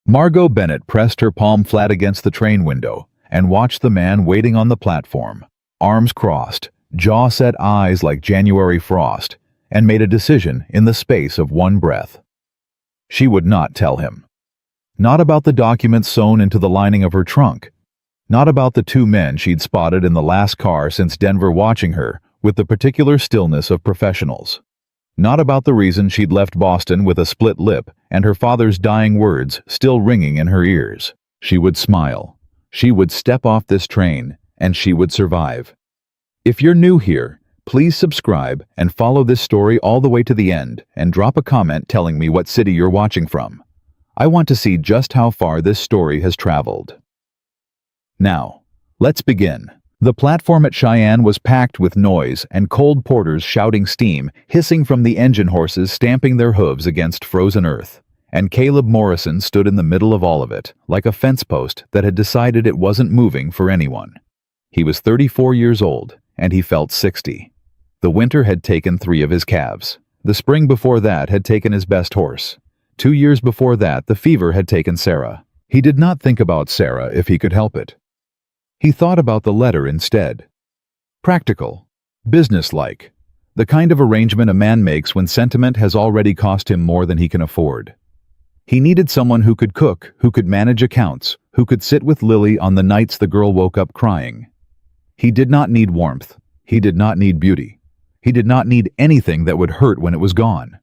Margot Bennett pressed her palm flat against the train window and watched the man waiting on the platform, arms crossed, jaw set, eyes like January frost, and made a decision in the space of one breath. She would not tell him. Not about the documents sewn into the lining of her trunk. Not about the two men she'd spotted in the last car since Denver, watching her with the particular stillness of professionals. Not about the reason she'd left Boston with a split lip and her father's dying words still ringing in her ears. She would smile. She would step off this train, and she would survive. If you're new here, please subscribe and follow this story all the way to the end, and drop a comment telling me what city you're watching from. I want to see just how far this story has traveled. Now, let's begin. The platform at Cheyenne was packed with noise and cold porters shouting, steam hissing from the engine horses stamping their hooves against frozen earth. And Caleb Morrison stood in the middle of all of it, like a fence post that had decided it wasn't moving for anyone. He was 34 years old, and he felt 60. The winter had taken 3 of his calves. The spring before that had taken his best horse. 2 years before that, the fever had taken Sarah. He did not think about Sarah if he could help it. He thought about the letter instead. Practical, businesslike, the kind of arrangement a man makes when sentiment has already cost him more than he can afford. He needed someone who could cook, who could manage accounts, who could sit with Lily on the nights the girl woke up crying. He did not need warmth. He did not need beauty. He did not need anything that would hurt when it was gone.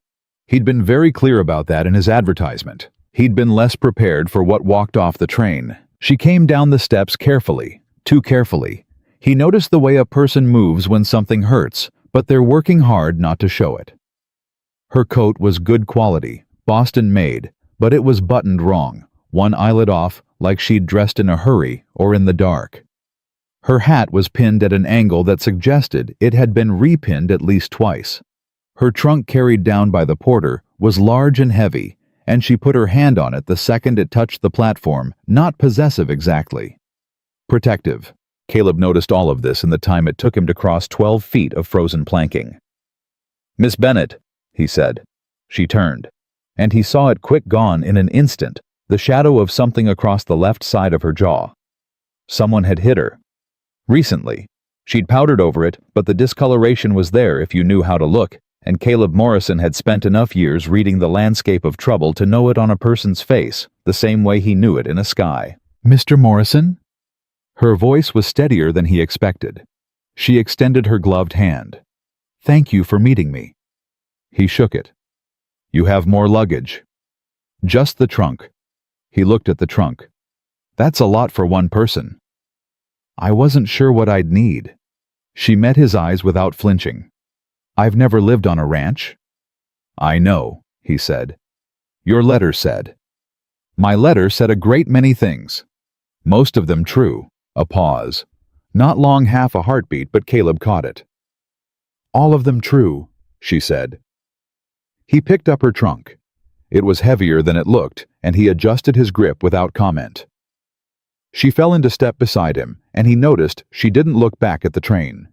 He'd been very clear about that in his advertisement. He'd been less prepared for what walked off the train. She came down the steps carefully, too carefully. He noticed the way a person moves when something hurts, but they're working hard not to show it. Her coat was good quality, Boston made, but it was buttoned wrong, one eyelid off, like she'd dressed in a hurry or in the dark. Her hat was pinned at an angle that suggested it had been repinned at least twice. Her trunk, carried down by the porter, was large and heavy, and she put her hand on it the second it touched the platform, not possessive exactly. Protective. Caleb noticed all of this in the time it took him to cross 12 feet of frozen planking. "Miss Bennett," he said. She turned, and he saw it quick gone in an instant, the shadow of something across the left side of her jaw. Someone had hit her. Recently. She'd powdered over it, but the discoloration was there if you knew how to look, and Caleb Morrison had spent enough years reading the landscape of trouble to know it on a person's face, the same way he knew it in a sky. "Mr. Morrison?" Her voice was steadier than he expected. She extended her gloved hand. "Thank you for meeting me." He shook it. "You have more luggage." "Just the trunk." He looked at the trunk. "That's a lot for one person." "I wasn't sure what I'd need." She met his eyes without flinching. "I've never lived on a ranch." "I know," he said. "Your letter said." "My letter said a great many things. Most of them true." A pause. Not long, half a heartbeat, but Caleb caught it. "All of them true," she said. He picked up her trunk. It was heavier than it looked, and he adjusted his grip without comment. She fell into step beside him, and he noticed she didn't look back at the train.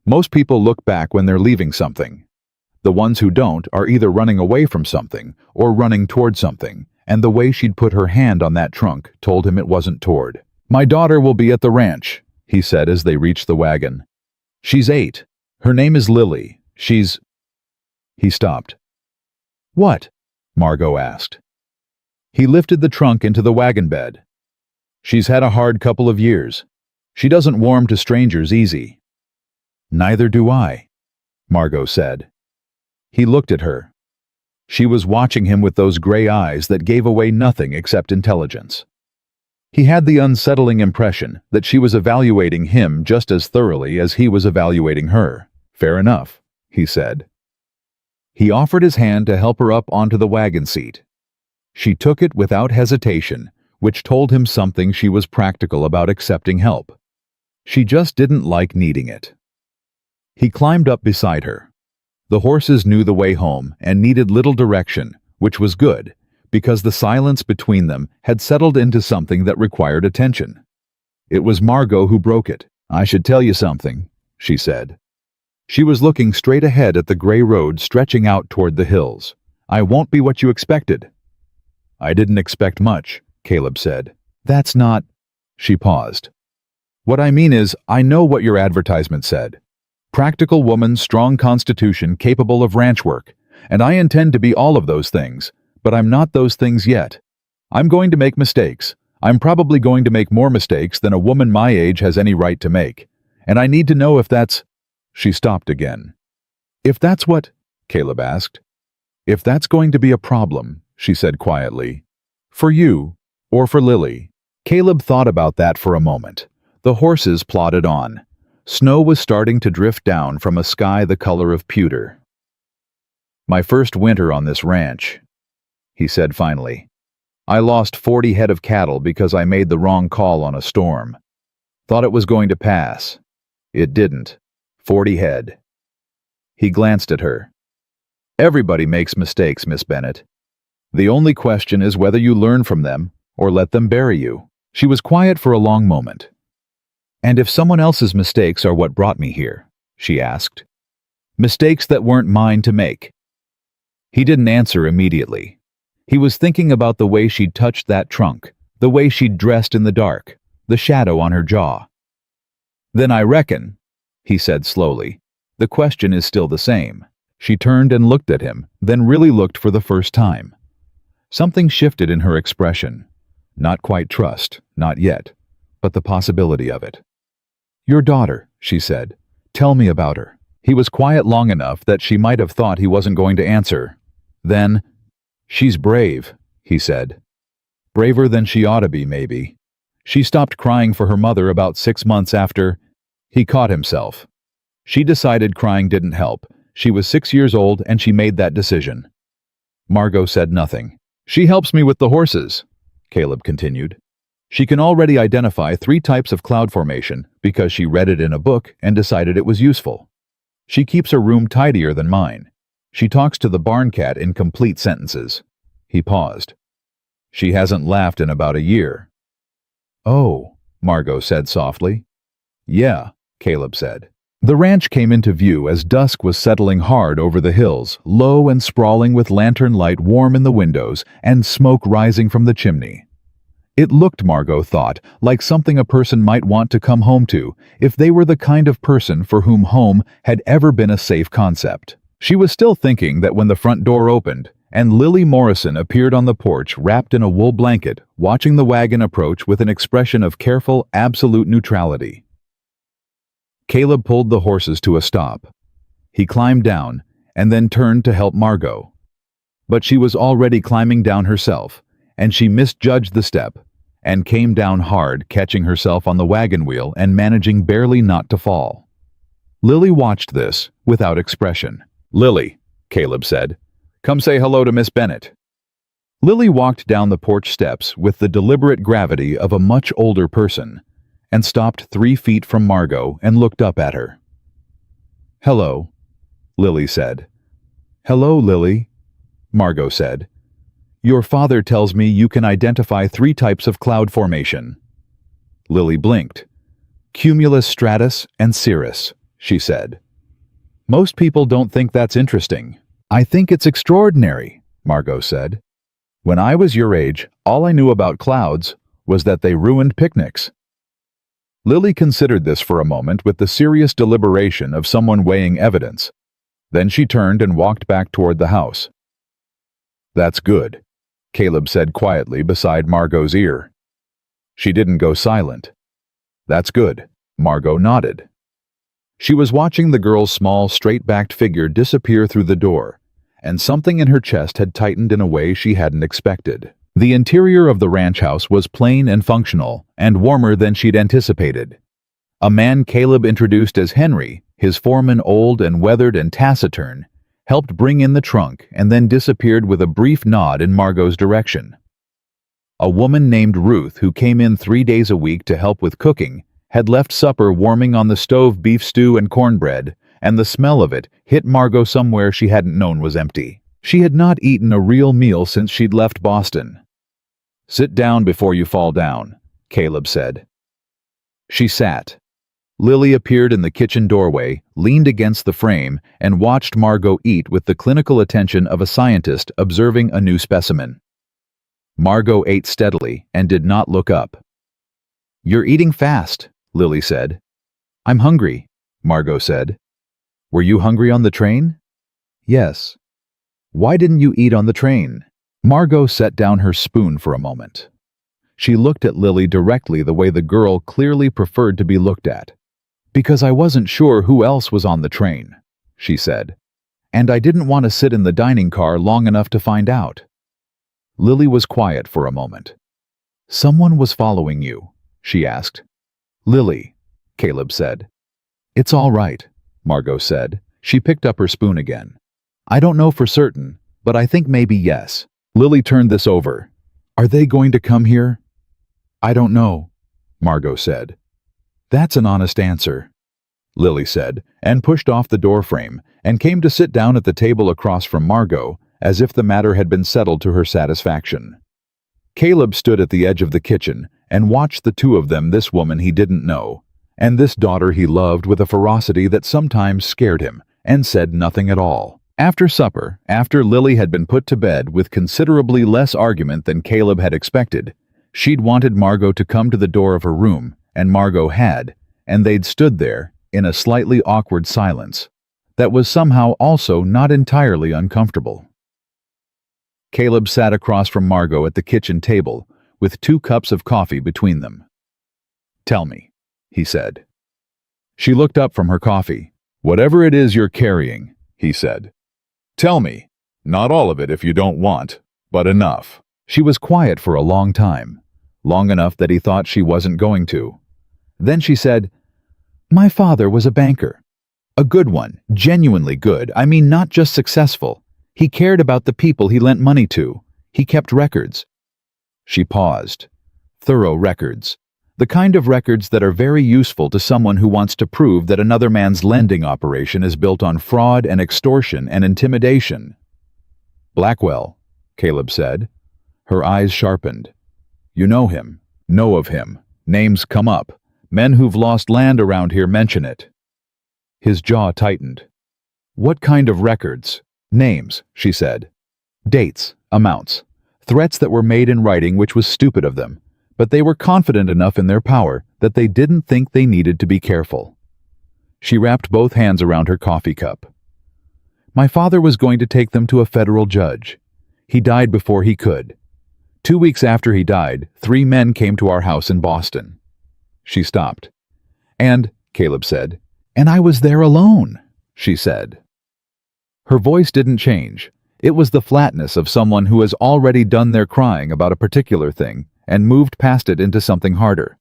Most people look back when they're leaving something. The ones who don't are either running away from something or running toward something, and the way she'd put her hand on that trunk told him it wasn't toward. "My daughter will be at the ranch," he said as they reached the wagon. "She's 8. Her name is Lily. She's—" He stopped. "What?" Margot asked. He lifted the trunk into the wagon bed. "She's had a hard couple of years. She doesn't warm to strangers easy." "Neither do I," Margot said. He looked at her. She was watching him with those gray eyes that gave away nothing except intelligence. He had the unsettling impression that she was evaluating him just as thoroughly as he was evaluating her. "Fair enough," he said. He offered his hand to help her up onto the wagon seat. She took it without hesitation, which told him something. She was practical about accepting help. She just didn't like needing it. He climbed up beside her. The horses knew the way home and needed little direction, which was good, because the silence between them had settled into something that required attention. It was Margot who broke it. "I should tell you something," she said. She was looking straight ahead at the gray road stretching out toward the hills. "I won't be what you expected." I didn't expect much, Caleb said. That's not... She paused. What I mean is, I know what your advertisement said. Practical woman, strong constitution, capable of ranch work. And I intend to be all of those things, but I'm not those things yet. I'm going to make mistakes. I'm probably going to make more mistakes than a woman my age has any right to make. And I need to know if that's... She stopped again. If that's what... Caleb asked. If that's going to be a problem, she said quietly. For you, or for Lily. Caleb thought about that for a moment. The horses plodded on. Snow was starting to drift down from a sky the color of pewter. My first winter on this ranch, he said finally. I lost 40 head of cattle because I made the wrong call on a storm. Thought it was going to pass. It didn't. 40 head. He glanced at her. Everybody makes mistakes, Miss Bennett. The only question is whether you learn from them or let them bury you. She was quiet for a long moment. And if someone else's mistakes are what brought me here, she asked. Mistakes that weren't mine to make. He didn't answer immediately. He was thinking about the way she'd touched that trunk, the way she'd dressed in the dark, the shadow on her jaw. Then I reckon, he said slowly, the question is still the same. She turned and looked at him, then really looked for the first time. Something shifted in her expression. Not quite trust, not yet, but the possibility of it. Your daughter, she said. Tell me about her. He was quiet long enough that she might have thought he wasn't going to answer. Then, she's brave, he said. Braver than she ought to be, maybe. She stopped crying for her mother about 6 months after. He caught himself. She decided crying didn't help. She was 6 years old and she made that decision. Margot said nothing. She helps me with the horses, Caleb continued. She can already identify 3 types of cloud formation because she read it in a book and decided it was useful. She keeps her room tidier than mine. She talks to the barn cat in complete sentences. He paused. She hasn't laughed in about a year. Oh, Margot said softly. Yeah, Caleb said. The ranch came into view as dusk was settling hard over the hills, low and sprawling with lantern light warm in the windows and smoke rising from the chimney. It looked, Margot thought, like something a person might want to come home to if they were the kind of person for whom home had ever been a safe concept. She was still thinking that when the front door opened and Lily Morrison appeared on the porch wrapped in a wool blanket, watching the wagon approach with an expression of careful, absolute neutrality. Caleb pulled the horses to a stop. He climbed down and then turned to help Margot. But she was already climbing down herself, and she misjudged the step and came down hard, catching herself on the wagon wheel and managing barely not to fall. Lily watched this without expression. Lily, Caleb said, come say hello to Miss Bennett. Lily walked down the porch steps with the deliberate gravity of a much older person and stopped 3 feet from Margot and looked up at her. Hello, Lily said. Hello, Lily, Margot said. Your father tells me you can identify 3 types of cloud formation. Lily blinked. Cumulus stratus and cirrus, she said. Most people don't think that's interesting. I think it's extraordinary, Margot said. When I was your age, all I knew about clouds was that they ruined picnics. Lily considered this for a moment with the serious deliberation of someone weighing evidence. Then she turned and walked back toward the house. That's good, Caleb said quietly beside Margot's ear. She didn't go silent. That's good, Margot nodded. She was watching the girl's small, straight-backed figure disappear through the door, and something in her chest had tightened in a way she hadn't expected. The interior of the ranch house was plain and functional, and warmer than she'd anticipated. A man Caleb introduced as Henry, his foreman old and weathered and taciturn, helped bring in the trunk and then disappeared with a brief nod in Margot's direction. A woman named Ruth, who came in 3 days a week to help with cooking, had left supper warming on the stove beef stew and cornbread, and the smell of it hit Margot somewhere she hadn't known was empty. She had not eaten a real meal since she'd left Boston. Sit down before you fall down, Caleb said. She sat. Lily appeared in the kitchen doorway, leaned against the frame, and watched Margot eat with the clinical attention of a scientist observing a new specimen. Margot ate steadily and did not look up. "You're eating fast," Lily said. "I'm hungry," Margot said. "Were you hungry on the train?" "Yes." "Why didn't you eat on the train?" Margot set down her spoon for a moment. She looked at Lily directly the way the girl clearly preferred to be looked at. "Because I wasn't sure who else was on the train," she said. "And I didn't want to sit in the dining car long enough to find out." Lily was quiet for a moment. "Someone was following you?" she asked. "Lily," Caleb said. "It's all right," Margot said. She picked up her spoon again. "I don't know for certain, but I think maybe yes." Lily turned this over. "Are they going to come here?" "I don't know," Margot said. "That's an honest answer," Lily said, and pushed off the doorframe and came to sit down at the table across from Margot, as if the matter had been settled to her satisfaction. Caleb stood at the edge of the kitchen and watched the two of them, this woman he didn't know, and this daughter he loved, with a ferocity that sometimes scared him, and said nothing at all. After supper, after Lily had been put to bed with considerably less argument than Caleb had expected, she'd wanted Margot to come to the door of her room, and Margot had, and they'd stood there in a slightly awkward silence that was somehow also not entirely uncomfortable. Caleb sat across from Margot at the kitchen table with 2 cups of coffee between them. "Tell me," he said. She looked up from her coffee. "Whatever it is you're carrying," he said. "Tell me. Not all of it if you don't want, but enough." She was quiet for a long time, long enough that he thought she wasn't going to. Then she said, "My father was a banker. A good one, genuinely good. I mean, not just successful. He cared about the people he lent money to. He kept records." She paused. "Thorough records. The kind of records that are very useful to someone who wants to prove that another man's lending operation is built on fraud and extortion and intimidation." "Blackwell," Caleb said. Her eyes sharpened. "You know him. Know of him. Names come up. Men who've lost land around here mention it." His jaw tightened. "What kind of records?" "Names," she said. "Dates, amounts, threats that were made in writing, which was stupid of them, but they were confident enough in their power that they didn't think they needed to be careful." She wrapped both hands around her coffee cup. "My father was going to take them to a federal judge. He died before he could. 2 weeks after he died, 3 men came to our house in Boston." She stopped. "And," Caleb said, "and I was there alone," she said. Her voice didn't change. It was the flatness of someone who has already done their crying about a particular thing and moved past it into something harder.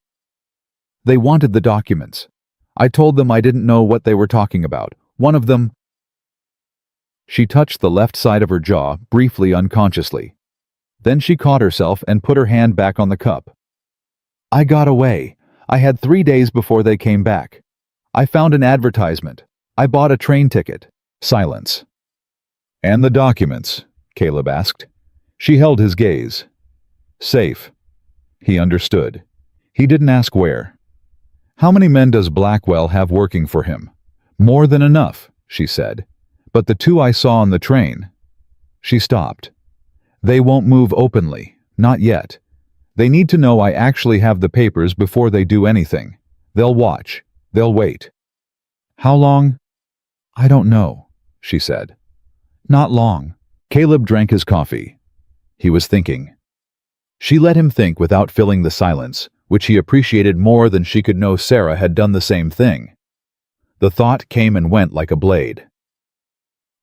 "They wanted the documents. I told them I didn't know what they were talking about. One of them—" She touched the left side of her jaw, briefly, unconsciously. Then she caught herself and put her hand back on the cup. "I got away. I had 3 days before they came back. I found an advertisement. I bought a train ticket." Silence. "And the documents?" Caleb asked. She held his gaze. "Safe." He understood. He didn't ask where. "How many men does Blackwell have working for him?" "More than enough," she said. "But the 2 I saw on the train—" She stopped. "They won't move openly. Not yet. They need to know I actually have the papers before they do anything. They'll watch. They'll wait." "How long?" "I don't know," she said. "Not long." Caleb drank his coffee. He was thinking. She let him think without filling the silence, which he appreciated more than she could know Sarah had done the same thing. The thought came and went like a blade.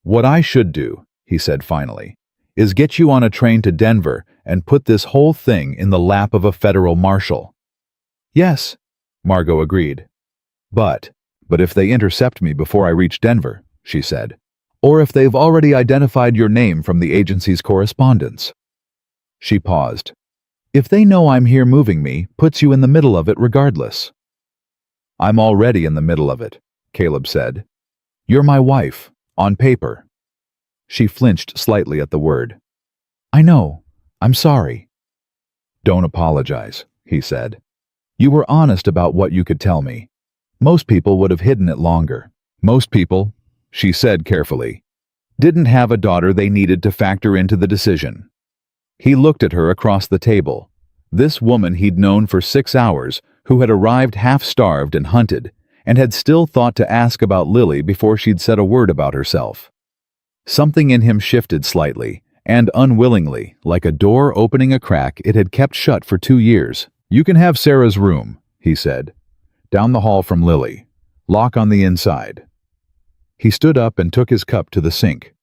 "What I should do," he said finally, "is get you on a train to Denver and put this whole thing in the lap of a federal marshal." "Yes," Margot agreed. But if they intercept me before I reach Denver," she said, "or if they've already identified your name from the agency's correspondence." She paused. "If they know I'm here moving me, puts you in the middle of it regardless." "I'm already in the middle of it," Caleb said. "You're my wife, on paper." She flinched slightly at the word. "I know. I'm sorry." "Don't apologize," he said. "You were honest about what you could tell me. Most people would have hidden it longer. Most people," she said carefully, "didn't have a daughter they needed to factor into the decision." He looked at her across the table. This woman he'd known for 6 hours, who had arrived half-starved and hunted, and had still thought to ask about Lily before she'd said a word about herself. Something in him shifted slightly, and unwillingly, like a door opening a crack it had kept shut for 2 years. "You can have Sarah's room," he said. "Down the hall from Lily. Lock on the inside." He stood up and took his cup to the sink.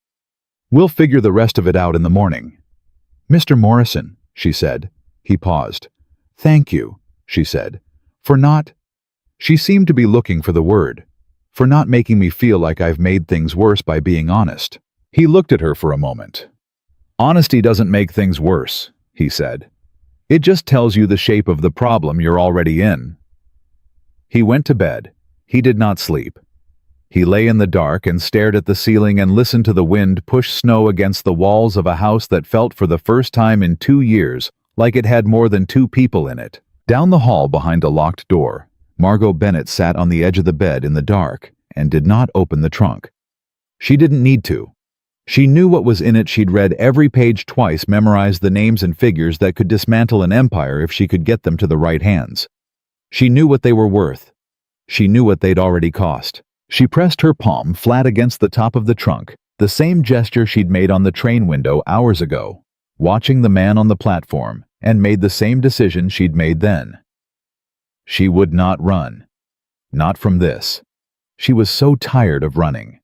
"We'll figure the rest of it out in the morning." "Mr. Morrison," she said. He paused. "Thank you," she said, "for not—" She seemed to be looking for the word. "For not making me feel like I've made things worse by being honest." He looked at her for a moment. "Honesty doesn't make things worse," he said. "It just tells you the shape of the problem you're already in." He went to bed. He did not sleep. He lay in the dark and stared at the ceiling and listened to the wind push snow against the walls of a house that felt for the first time in 2 years like it had more than 2 people in it. Down the hall behind a locked door, Margot Bennett sat on the edge of the bed in the dark and did not open the trunk. She didn't need to. She knew what was in it. She'd read every page twice, memorized the names and figures that could dismantle an empire if she could get them to the right hands. She knew what they were worth. She knew what they'd already cost. She pressed her palm flat against the top of the trunk, the same gesture she'd made on the train window hours ago, watching the man on the platform, and made the same decision she'd made then. She would not run. Not from this. She was so tired of running.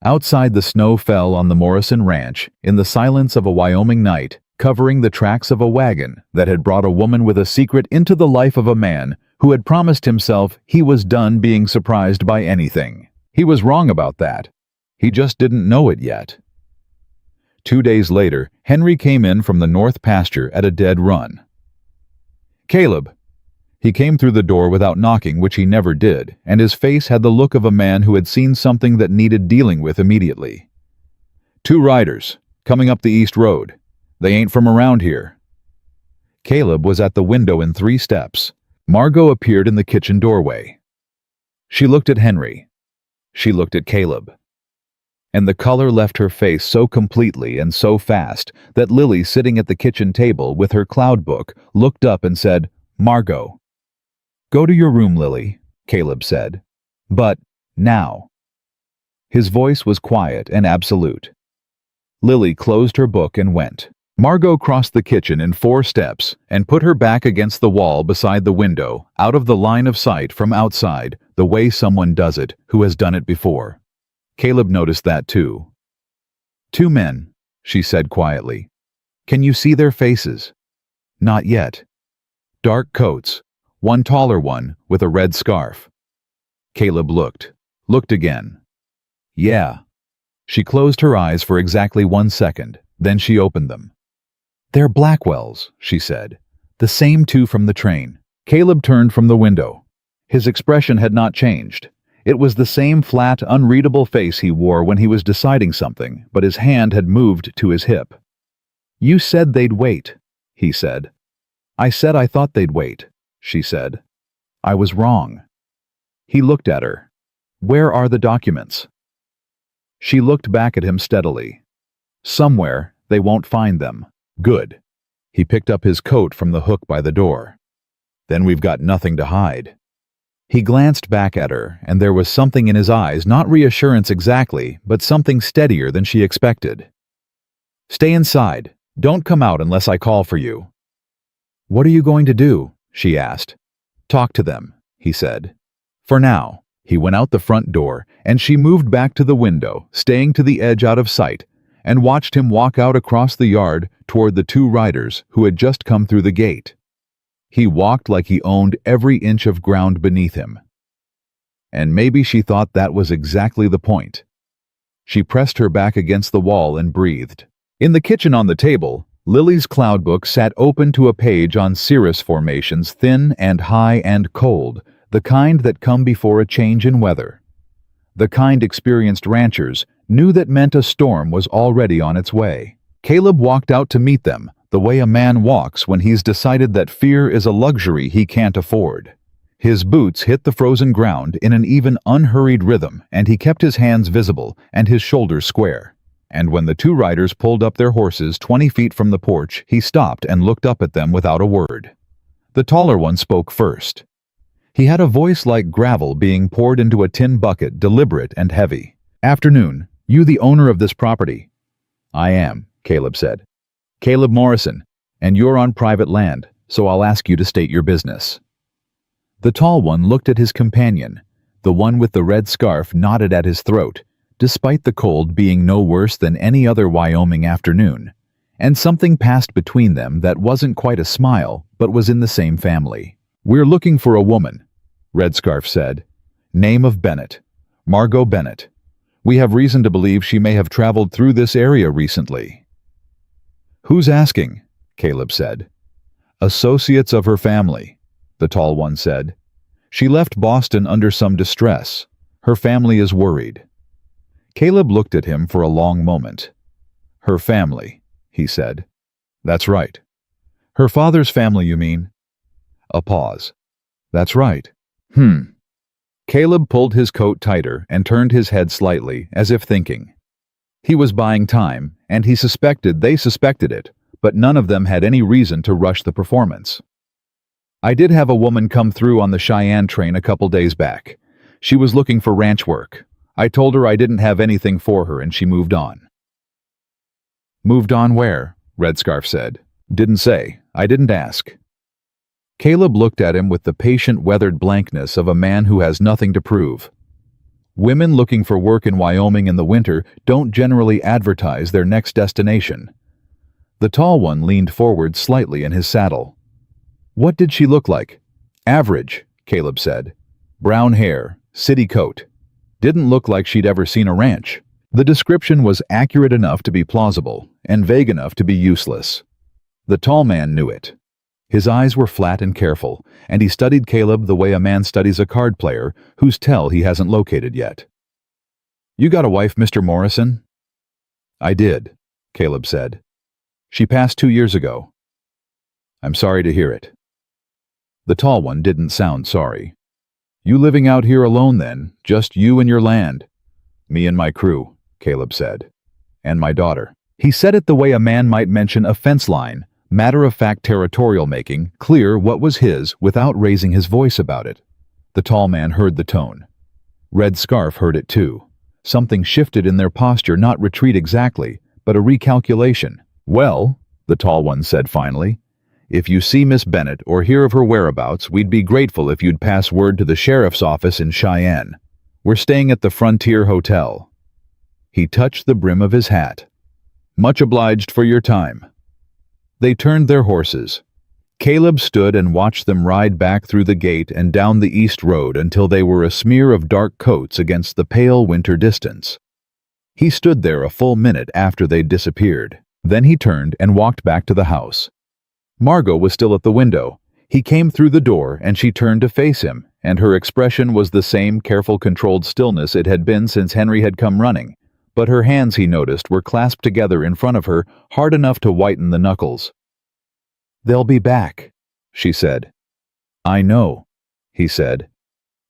Outside, the snow fell on the Morrison Ranch in the silence of a Wyoming night, covering the tracks of a wagon that had brought a woman with a secret into the life of a man who had promised himself he was done being surprised by anything. He was wrong about that. He just didn't know it yet. 2 days later, Henry came in from the north pasture at a dead run. "Caleb." He came through the door without knocking, which he never did, and his face had the look of a man who had seen something that needed dealing with immediately. "2 riders, coming up the East Road. They ain't from around here." Caleb was at the window in 3 steps. Margot appeared in the kitchen doorway. She looked at Henry. She looked at Caleb. And the color left her face so completely and so fast that Lily, sitting at the kitchen table with her cloud book, looked up and said, "Margot." "Go to your room, Lily," Caleb said. "But now." His voice was quiet and absolute. Lily closed her book and went. Margot crossed the kitchen in 4 steps and put her back against the wall beside the window, out of the line of sight from outside, the way someone does it who has done it before. Caleb noticed that too. "2 men," she said quietly. "Can you see their faces?" "Not yet." "Dark coats, one taller one with a red scarf." Caleb looked again. "Yeah." She closed her eyes for exactly 1 second, then she opened them. "They're Blackwells," she said. "The same 2 from the train." Caleb turned from the window. His expression had not changed. It was the same flat, unreadable face he wore when he was deciding something, but his hand had moved to his hip. "You said they'd wait," he said. "I said I thought they'd wait," she said. "I was wrong." He looked at her. "Where are the documents?" She looked back at him steadily. "Somewhere. They won't find them." "Good." He picked up his coat from the hook by the door. "Then we've got nothing to hide." He glanced back at her, and there was something in his eyes, not reassurance exactly, but something steadier than she expected. "Stay inside. Don't come out unless I call for you." "What are you going to do?" she asked. "Talk to them," he said. "For now." He went out the front door, and she moved back to the window, staying to the edge out of sight, and watched him walk out across the yard toward the 2 riders who had just come through the gate. He walked like he owned every inch of ground beneath him. And maybe she thought that was exactly the point. She pressed her back against the wall and breathed. In the kitchen on the table, Lily's cloud book sat open to a page on cirrus formations, thin and high and cold, the kind that come before a change in weather. The kind experienced ranchers knew that meant a storm was already on its way. Caleb walked out to meet them, the way a man walks when he's decided that fear is a luxury he can't afford. His boots hit the frozen ground in an even, unhurried rhythm, and he kept his hands visible and his shoulders square. And when the two riders pulled up their horses 20 feet from the porch, he stopped and looked up at them without a word. The taller one spoke first. He had a voice like gravel being poured into a tin bucket, deliberate and heavy. "Afternoon. You the owner of this property?" "I am," Caleb said. "Caleb Morrison, and you're on private land, so I'll ask you to state your business." The tall one looked at his companion. The one with the red scarf knotted at his throat, despite the cold being no worse than any other Wyoming afternoon, and something passed between them that wasn't quite a smile, but was in the same family. "We're looking for a woman," Red Scarf said. "Name of Bennett. Margot Bennett. We have reason to believe she may have traveled through this area recently." "Who's asking?" Caleb said. "Associates of her family," the tall one said. "She left Boston under some distress. Her family is worried." Caleb looked at him for a long moment. "Her family," he said. "That's right." "Her father's family, you mean?" A pause. "That's right." Caleb pulled his coat tighter and turned his head slightly, as if thinking. He was buying time, and he suspected they suspected it, but none of them had any reason to rush the performance. "I did have a woman come through on the Cheyenne train a couple days back. She was looking for ranch work. I told her I didn't have anything for her and she moved on." "Moved on where?" Red Scarf said. "Didn't say. I didn't ask." Caleb looked at him with the patient, weathered blankness of a man who has nothing to prove. Women looking for work in Wyoming in the winter don't generally advertise their next destination. The tall one leaned forward slightly in his saddle. "What did she look like?" "Average," Caleb said. "Brown hair, city coat. Didn't look like she'd ever seen a ranch." The description was accurate enough to be plausible, and vague enough to be useless. The tall man knew it. His eyes were flat and careful, and he studied Caleb the way a man studies a card player whose tell he hasn't located yet. "You got a wife, Mr. Morrison?" "I did," Caleb said. "She passed 2 years ago." "I'm sorry to hear it." The tall one didn't sound sorry. "You living out here alone then, just you and your land?" "Me and my crew," Caleb said. "And my daughter." He said it the way a man might mention a fence line, matter-of-fact territorial making, clear what was his without raising his voice about it. The tall man heard the tone. Red Scarf heard it too. Something shifted in their posture, not retreat exactly, but a recalculation. "Well," the tall one said finally, "if you see Miss Bennett or hear of her whereabouts, we'd be grateful if you'd pass word to the sheriff's office in Cheyenne. We're staying at the Frontier Hotel." He touched the brim of his hat. "Much obliged for your time." They turned their horses. Caleb stood and watched them ride back through the gate and down the east road until they were a smear of dark coats against the pale winter distance. He stood there a full minute after they'd disappeared. Then he turned and walked back to the house. Margot was still at the window. He came through the door and she turned to face him, and her expression was the same careful, controlled stillness it had been since Henry had come running. But her hands, he noticed, were clasped together in front of her, hard enough to whiten the knuckles. "They'll be back," she said. "I know," he said.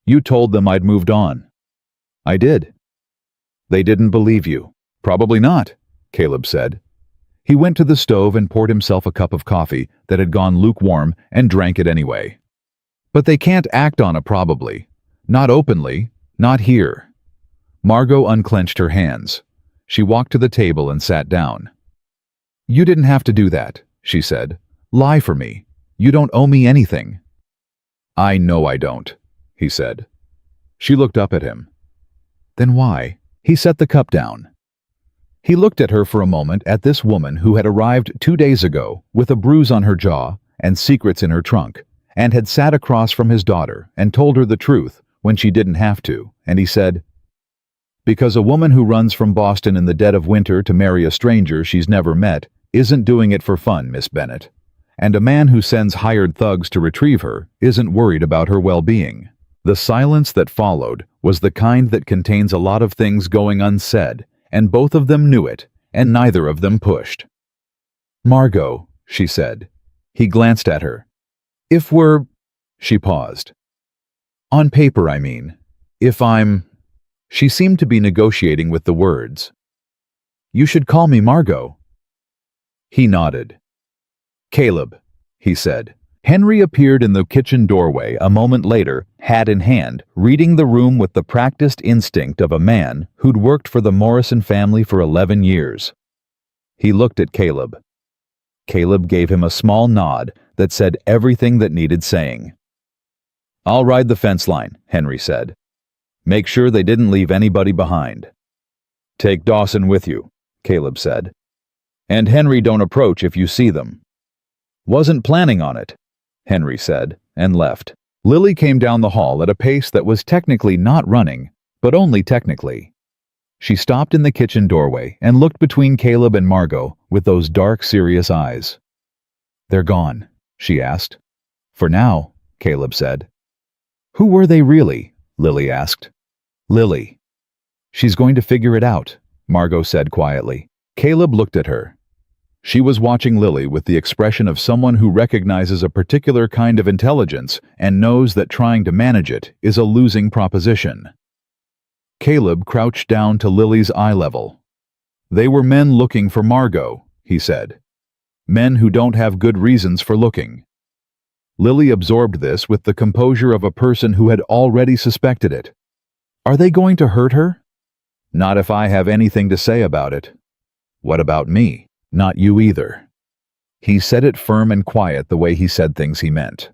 "You told them I'd moved on." "I did." "They didn't believe you." "Probably not," Caleb said. He went to the stove and poured himself a cup of coffee that had gone lukewarm and drank it anyway. "But they can't act on it probably. Not openly, not here." Margot unclenched her hands. She walked to the table and sat down. "You didn't have to do that," she said. "Lie for me. You don't owe me anything." "I know I don't," he said. She looked up at him. "Then why?" He set the cup down. He looked at her for a moment, at this woman who had arrived 2 days ago with a bruise on her jaw and secrets in her trunk, and had sat across from his daughter and told her the truth when she didn't have to, and he said, "Because a woman who runs from Boston in the dead of winter to marry a stranger she's never met isn't doing it for fun, Miss Bennett. And a man who sends hired thugs to retrieve her isn't worried about her well-being." The silence that followed was the kind that contains a lot of things going unsaid, and both of them knew it, and neither of them pushed. "Margot," she said. He glanced at her. "If we're—" She paused. "On paper, I mean. If I'm—" She seemed to be negotiating with the words. You should call me Margot." He nodded. "Caleb," he said. Henry appeared in the kitchen doorway a moment later, hat in hand, reading the room with the practiced instinct of a man who'd worked for the Morrison family for 11 years. He looked at Caleb. Caleb gave him a small nod that said everything that needed saying. "I'll ride the fence line," Henry said. "Make sure they didn't leave anybody behind." "Take Dawson with you," Caleb said. "And Henry, don't approach if you see them." "Wasn't planning on it," Henry said, and left. Lily came down the hall at a pace that was technically not running, but only technically. She stopped in the kitchen doorway and looked between Caleb and Margot with those dark, serious eyes. "They're gone?" she asked. "For now," Caleb said. "Who were they really?" Lily asked. "Lily." "She's going to figure it out," Margot said quietly. Caleb looked at her. She was watching Lily with the expression of someone who recognizes a particular kind of intelligence and knows that trying to manage it is a losing proposition. Caleb crouched down to Lily's eye level. "They were men looking for Margot," he said. "Men who don't have good reasons for looking." Lily absorbed this with the composure of a person who had already suspected it. "Are they going to hurt her?" "Not if I have anything to say about it." "What about me?" "Not you either." He said it firm and quiet, the way he said things he meant.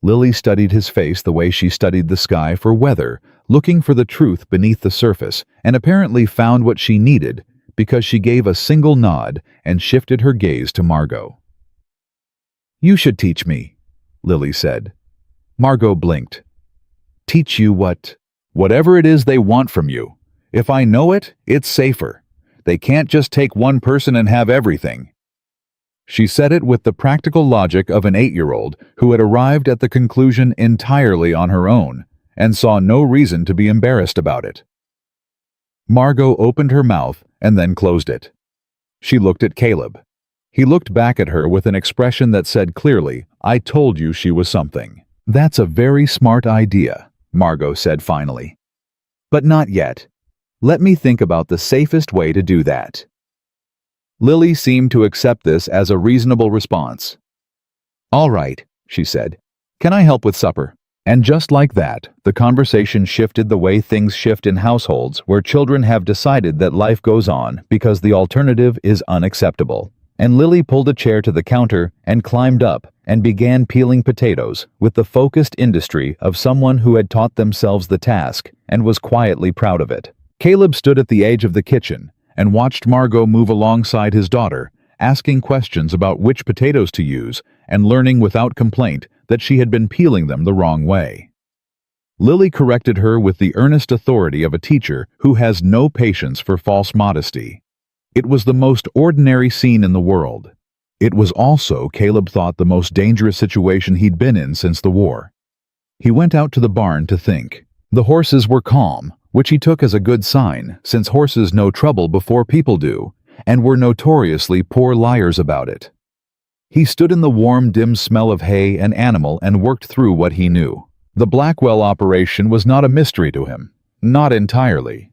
Lily studied his face the way she studied the sky for weather, looking for the truth beneath the surface, and apparently found what she needed because she gave a single nod and shifted her gaze to Margot. "You should teach me," Lily said. Margot blinked. "Teach you what?" "Whatever it is they want from you. If I know it, it's safer. They can't just take one person and have everything." She said it with the practical logic of an 8-year-old who had arrived at the conclusion entirely on her own and saw no reason to be embarrassed about it. Margot opened her mouth and then closed it. She looked at Caleb. He looked back at her with an expression that said clearly, "I told you she was something." "That's a very smart idea," Margot said finally. "But not yet. Let me think about the safest way to do that." Lily seemed to accept this as a reasonable response. "All right," she said. "Can I help with supper?" And just like that, the conversation shifted the way things shift in households where children have decided that life goes on because the alternative is unacceptable. And Lily pulled a chair to the counter and climbed up and began peeling potatoes with the focused industry of someone who had taught themselves the task and was quietly proud of it. Caleb stood at the edge of the kitchen and watched Margot move alongside his daughter, asking questions about which potatoes to use and learning without complaint that she had been peeling them the wrong way. Lily corrected her with the earnest authority of a teacher who has no patience for false modesty. It was the most ordinary scene in the world. It was also, Caleb thought, the most dangerous situation he'd been in since the war. He went out to the barn to think. The horses were calm, which he took as a good sign, since horses know trouble before people do, and were notoriously poor liars about it. He stood in the warm, dim smell of hay and animal and worked through what he knew. The Blackwell operation was not a mystery to him, not entirely.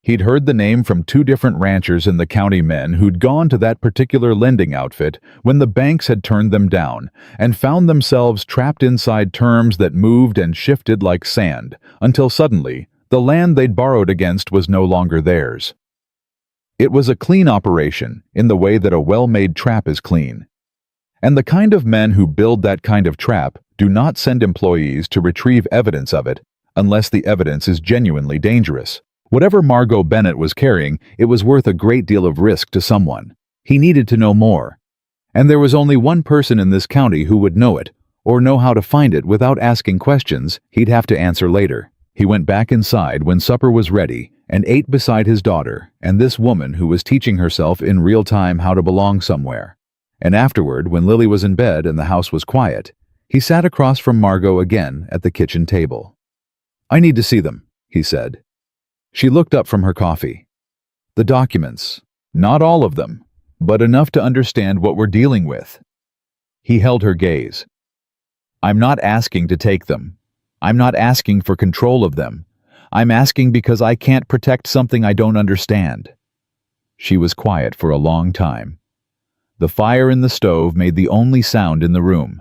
He'd heard the name from 2 different ranchers in the county, men who'd gone to that particular lending outfit when the banks had turned them down and found themselves trapped inside terms that moved and shifted like sand until suddenly the land they'd borrowed against was no longer theirs. It was a clean operation in the way that a well-made trap is clean. And the kind of men who build that kind of trap do not send employees to retrieve evidence of it unless the evidence is genuinely dangerous. Whatever Margot Bennett was carrying, it was worth a great deal of risk to someone. He needed to know more. And there was only one person in this county who would know it, or know how to find it without asking questions he'd have to answer later. He went back inside when supper was ready and ate beside his daughter and this woman who was teaching herself in real time how to belong somewhere. And afterward, when Lily was in bed and the house was quiet, he sat across from Margot again at the kitchen table. "I need to see them," he said. She looked up from her coffee. "The documents. Not all of them, but enough to understand what we're dealing with." He held her gaze. "I'm not asking to take them. I'm not asking for control of them. I'm asking because I can't protect something I don't understand." She was quiet for a long time. The fire in the stove made the only sound in the room.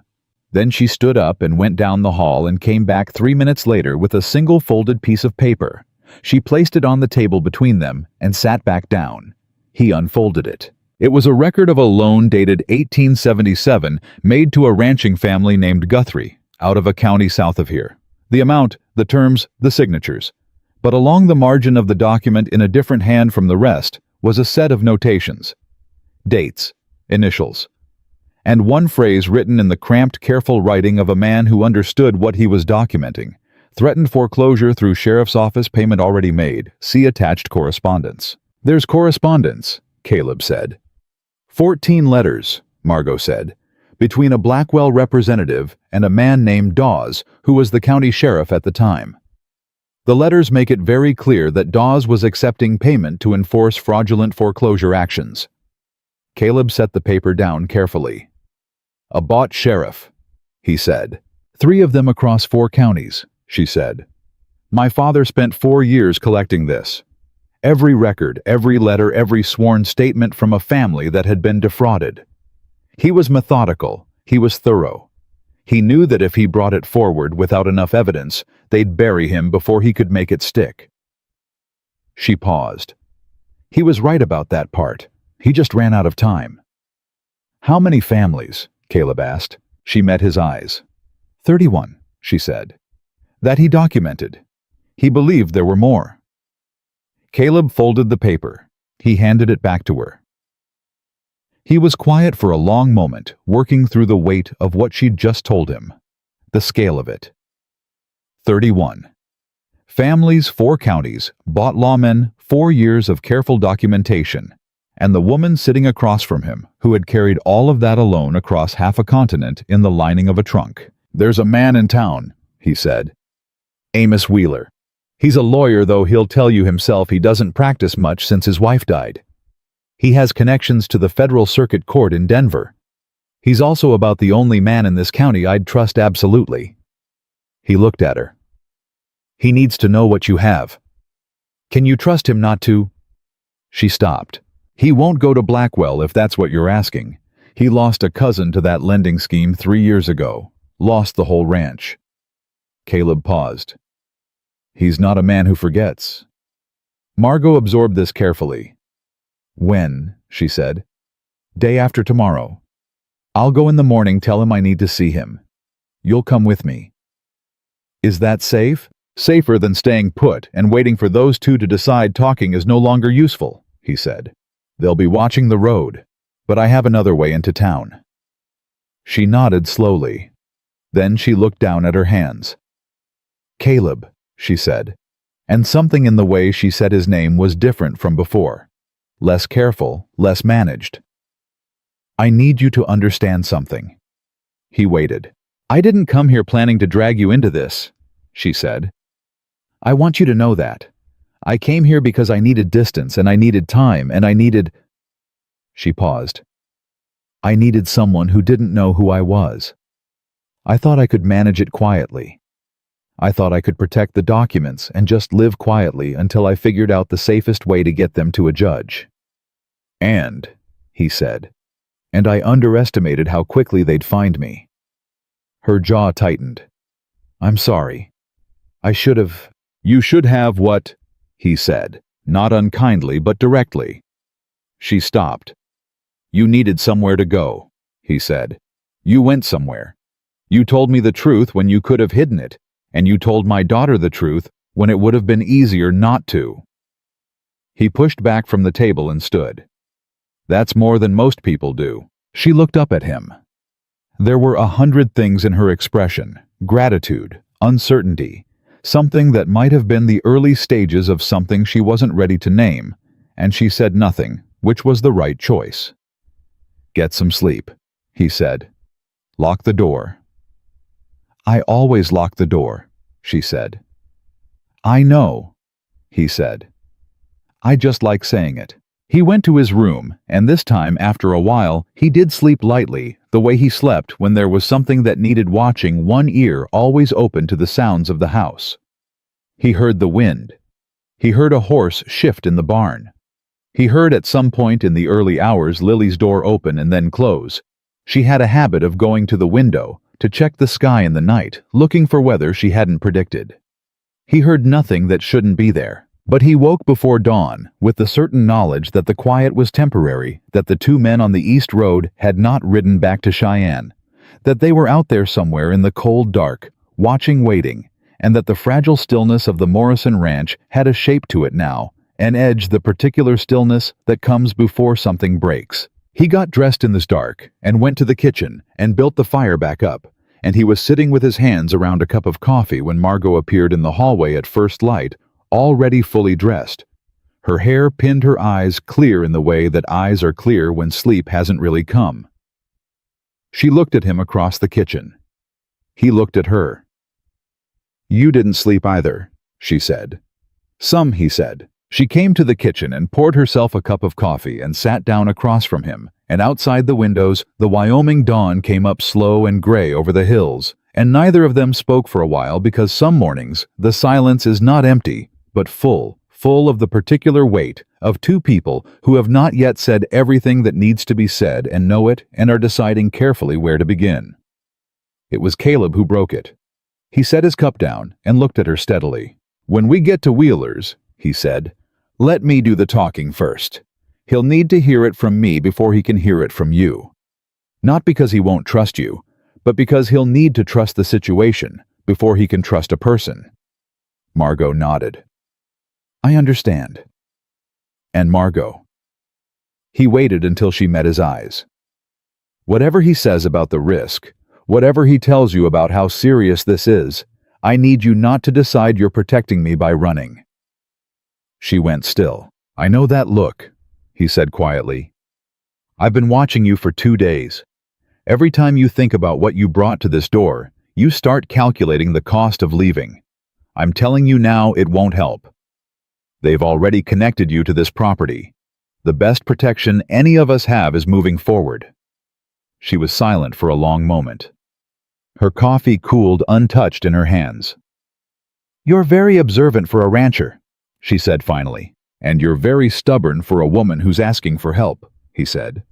Then she stood up and went down the hall and came back 3 minutes later with a single folded piece of paper. She placed it on the table between them and sat back down. He unfolded it. It was a record of a loan dated 1877 made to a ranching family named Guthrie, out of a county south of here. The amount, the terms, the signatures. But along the margin of the document in a different hand from the rest was a set of notations. Dates, initials, and one phrase written in the cramped, careful writing of a man who understood what he was documenting. Threatened foreclosure through sheriff's office, payment already made. See attached correspondence. There's correspondence, Caleb said. 14 letters, Margot said, between a Blackwell representative and a man named Dawes, who was the county sheriff at the time. The letters make it very clear that Dawes was accepting payment to enforce fraudulent foreclosure actions. Caleb set the paper down carefully. A bought sheriff, he said. 3 of them across 4 counties, she said. My father spent 4 years collecting this. Every record, every letter, every sworn statement from a family that had been defrauded. He was methodical, he was thorough. He knew that if he brought it forward without enough evidence, they'd bury him before he could make it stick. She paused. He was right about that part. He just ran out of time. How many families? Caleb asked. She met his eyes. 31, she said. That he documented. He believed there were more. Caleb folded the paper. He handed it back to her. He was quiet for a long moment, working through the weight of what she'd just told him. The scale of it. 31. Families, 4 counties, bought lawmen, 4 years of careful documentation, and the woman sitting across from him, who had carried all of that alone across half a continent in the lining of a trunk. There's a man in town, he said. Amos Wheeler. He's a lawyer, though he'll tell you himself he doesn't practice much since his wife died. He has connections to the Federal Circuit Court in Denver. He's also about the only man in this county I'd trust absolutely. He looked at her. He needs to know what you have. Can you trust him not to? She stopped. He won't go to Blackwell if that's what you're asking. He lost a cousin to that lending scheme 3 years ago. Lost the whole ranch. Caleb paused. He's not a man who forgets. Margot absorbed this carefully. When? She said. Day after tomorrow. I'll go in the morning, tell him I need to see him. You'll come with me. Is that safe? Safer than staying put and waiting for those 2 to decide talking is no longer useful, he said. They'll be watching the road, but I have another way into town. She nodded slowly. Then she looked down at her hands. Caleb, she said, and something in the way she said his name was different from before. Less careful, less managed. I need you to understand something. He waited. I didn't come here planning to drag you into this, she said. I want you to know that. I came here because I needed distance and I needed time and I needed... She paused. I needed someone who didn't know who I was. I thought I could manage it quietly. I thought I could protect the documents and just live quietly until I figured out the safest way to get them to a judge. And, he said, and I underestimated how quickly they'd find me. Her jaw tightened. I'm sorry. I should have... You should have what? He said, not unkindly but directly. She stopped. You needed somewhere to go, he said. You went somewhere. You told me the truth when you could have hidden it, and you told my daughter the truth when it would have been easier not to. He pushed back from the table and stood. That's more than most people do. She looked up at him. There were 100 things in her expression, gratitude, uncertainty, something that might have been the early stages of something she wasn't ready to name, and she said nothing, which was the right choice. Get some sleep, he said. Lock the door. I always lock the door, she said. I know, he said. I just like saying it. He went to his room, and this time, after a while, he did sleep lightly, the way he slept when there was something that needed watching, one ear always open to the sounds of the house. He heard the wind. He heard a horse shift in the barn. He heard at some point in the early hours Lily's door open and then close. She had a habit of going to the window to check the sky in the night, looking for weather she hadn't predicted. He heard nothing that shouldn't be there, but he woke before dawn with the certain knowledge that the quiet was temporary, that the two men on the East Road had not ridden back to Cheyenne, that they were out there somewhere in the cold dark, watching, waiting, and that the fragile stillness of the Morrison Ranch had a shape to it now, an edge, the particular stillness that comes before something breaks. He got dressed in this dark and went to the kitchen and built the fire back up, and he was sitting with his hands around a cup of coffee when Margot appeared in the hallway at first light, already fully dressed. Her hair pinned her eyes clear in the way that eyes are clear when sleep hasn't really come. She looked at him across the kitchen. He looked at her. "You didn't sleep either," she said. "Some," he said. She came to the kitchen and poured herself a cup of coffee and sat down across from him, and outside the windows, the Wyoming dawn came up slow and gray over the hills, and neither of them spoke for a while because some mornings the silence is not empty, but full of the particular weight of two people who have not yet said everything that needs to be said and know it and are deciding carefully where to begin. It was Caleb who broke it. He set his cup down and looked at her steadily. "When we get to Wheeler's," he said, "let me do the talking first. He'll need to hear it from me before he can hear it from you. Not because he won't trust you, but because he'll need to trust the situation before he can trust a person." Margot nodded. "I understand." "And Margot?" He waited until she met his eyes. "Whatever he says about the risk, whatever he tells you about how serious this is, I need you not to decide you're protecting me by running." She went still. "I know that look," he said quietly. "I've been watching you for 2 days. Every time you think about what you brought to this door, you start calculating the cost of leaving. I'm telling you now, it won't help. They've already connected you to this property. The best protection any of us have is moving forward." She was silent for a long moment. Her coffee cooled untouched in her hands. "You're very observant for a rancher," she said finally. "And you're very stubborn for a woman who's asking for help," he said.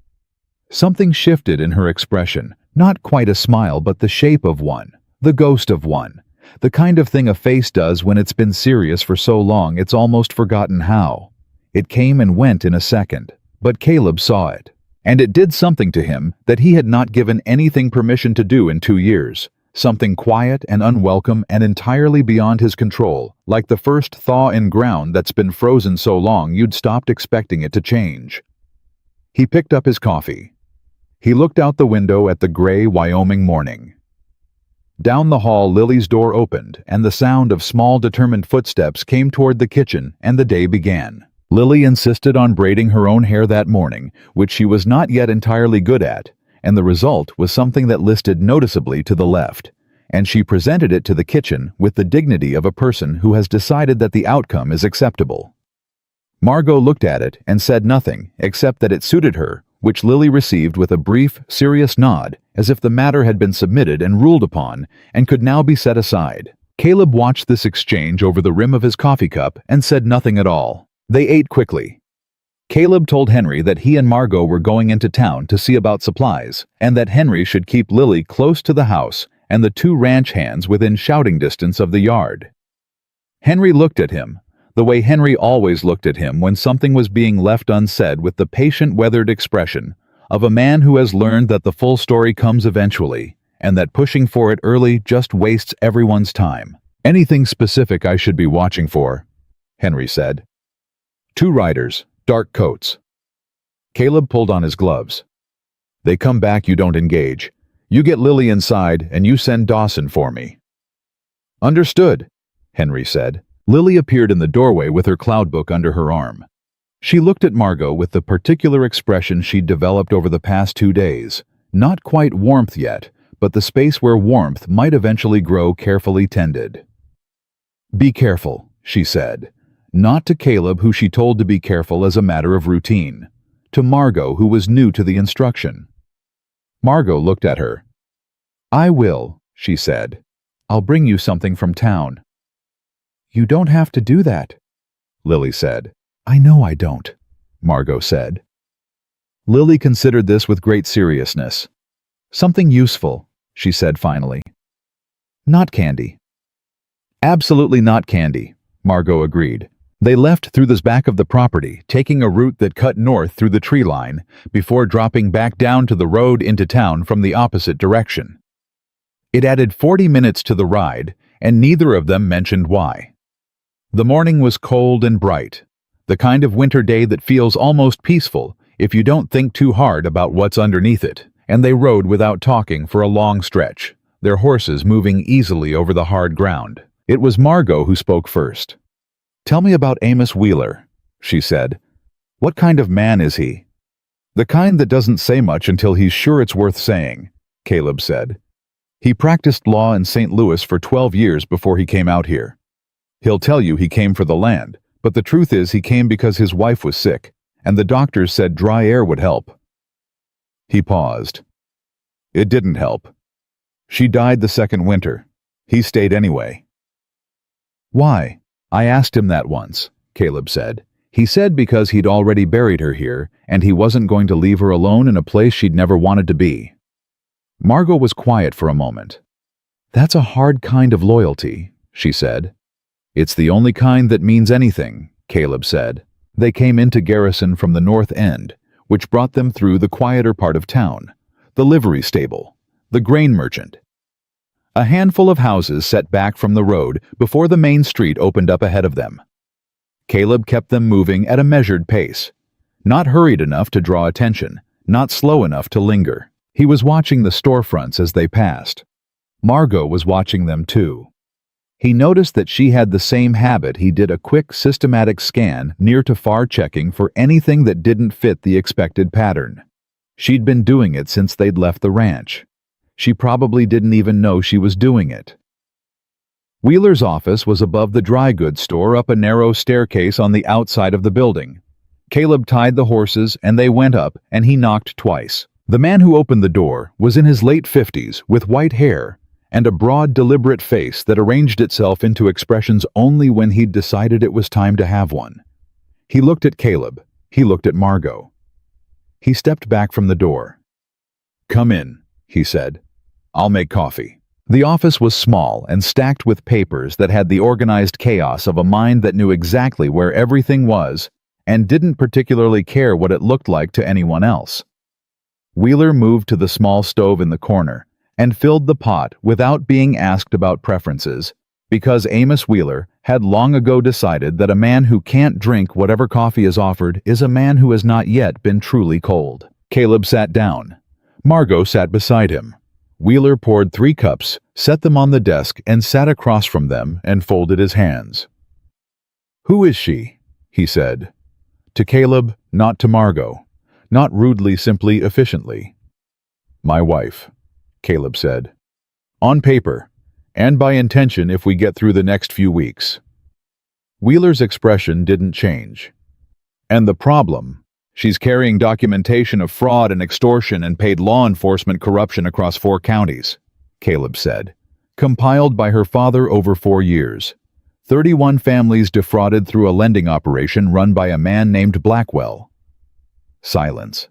Something shifted in her expression, not quite a smile but the shape of one, the ghost of one, the kind of thing a face does when it's been serious for so long it's almost forgotten how. It came and went in a second, but Caleb saw it, and it did something to him that he had not given anything permission to do in 2 years. Something quiet and unwelcome and entirely beyond his control, like the first thaw in ground that's been frozen so long you'd stopped expecting it to change. He picked up his coffee. He looked out the window at the gray Wyoming morning. Down the hall, Lily's door opened, and the sound of small, determined footsteps came toward the kitchen, and the day began. Lily insisted on braiding her own hair that morning, which she was not yet entirely good at, and the result was something that listed noticeably to the left, and she presented it to the kitchen with the dignity of a person who has decided that the outcome is acceptable. Margot looked at it and said nothing except that it suited her, which Lily received with a brief, serious nod, as if the matter had been submitted and ruled upon and could now be set aside. Caleb watched this exchange over the rim of his coffee cup and said nothing at all. They ate quickly. Caleb told Henry that he and Margot were going into town to see about supplies, and that Henry should keep Lily close to the house and the 2 ranch hands within shouting distance of the yard. Henry looked at him, the way Henry always looked at him when something was being left unsaid, with the patient, weathered expression of a man who has learned that the full story comes eventually, and that pushing for it early just wastes everyone's time. "Anything specific I should be watching for?" Henry said. 2 riders, dark coats. Caleb pulled on his gloves. "They come back, you don't engage. You get Lily inside, and you send Dawson for me." "Understood," Henry said. Lily appeared in the doorway with her cloud book under her arm. She looked at Margot with the particular expression she'd developed over the past 2 days. Not quite warmth yet, but the space where warmth might eventually grow, carefully tended. "Be careful," she said. Not to Caleb, who she told to be careful as a matter of routine. To Margot, who was new to the instruction. Margot looked at her. "I will," she said. "I'll bring you something from town." "You don't have to do that," Lily said. "I know I don't." Margot said. Lily considered this with great seriousness. Something useful, she said finally. Not candy. Absolutely not candy, Margot agreed. They left through the back of the property, taking a route that cut north through the tree line, before dropping back down to the road into town from the opposite direction. It added 40 minutes to the ride, and neither of them mentioned why. The morning was cold and bright, the kind of winter day that feels almost peaceful if you don't think too hard about what's underneath it, and they rode without talking for a long stretch, their horses moving easily over the hard ground. It was Margot who spoke first. "Tell me about Amos Wheeler," she said. "What kind of man is he?" "The kind that doesn't say much until he's sure it's worth saying," Caleb said. "He practiced law in St. Louis for 12 years before he came out here. He'll tell you he came for the land, but the truth is he came because his wife was sick, and the doctors said dry air would help." He paused. It didn't help. She died the second winter. He stayed anyway. "Why?" "I asked him that once," Caleb said. "He said because he'd already buried her here, and he wasn't going to leave her alone in a place she'd never wanted to be." Margot was quiet for a moment. "That's a hard kind of loyalty," she said. "It's the only kind that means anything," Caleb said. They came into Garrison from the north end, which brought them through the quieter part of town, the livery stable, the grain merchant. A handful of houses set back from the road before the main street opened up ahead of them. Caleb kept them moving at a measured pace, not hurried enough to draw attention, not slow enough to linger. He was watching the storefronts as they passed. Margot was watching them too. He noticed that she had the same habit. He did a quick, systematic scan, near to far checking for anything that didn't fit the expected pattern. She'd been doing it since they'd left the ranch. She probably didn't even know she was doing it. Wheeler's office was above the dry goods store up a narrow staircase on the outside of the building. Caleb tied the horses and they went up, and he knocked twice. The man who opened the door was in his late 50s with white hair and a broad, deliberate face that arranged itself into expressions only when he'd decided it was time to have one. He looked at Caleb. He looked at Margot. He stepped back from the door. "Come in," he said. "I'll make coffee." The office was small and stacked with papers that had the organized chaos of a mind that knew exactly where everything was and didn't particularly care what it looked like to anyone else. Wheeler moved to the small stove in the corner and filled the pot without being asked about preferences, because Amos Wheeler had long ago decided that a man who can't drink whatever coffee is offered is a man who has not yet been truly cold. Caleb sat down. Margot sat beside him. Wheeler poured 3 cups, set them on the desk, and sat across from them and folded his hands. "Who is she?" he said. To Caleb, not to Margot. Not rudely, simply efficiently. "My wife," Caleb said. "On paper, and by intention if we get through the next few weeks." Wheeler's expression didn't change. "And the problem? She's carrying documentation of fraud and extortion and paid law enforcement corruption across 4 counties, Caleb said. Compiled by her father over 4 years. 31 families defrauded through a lending operation run by a man named Blackwell. Silence.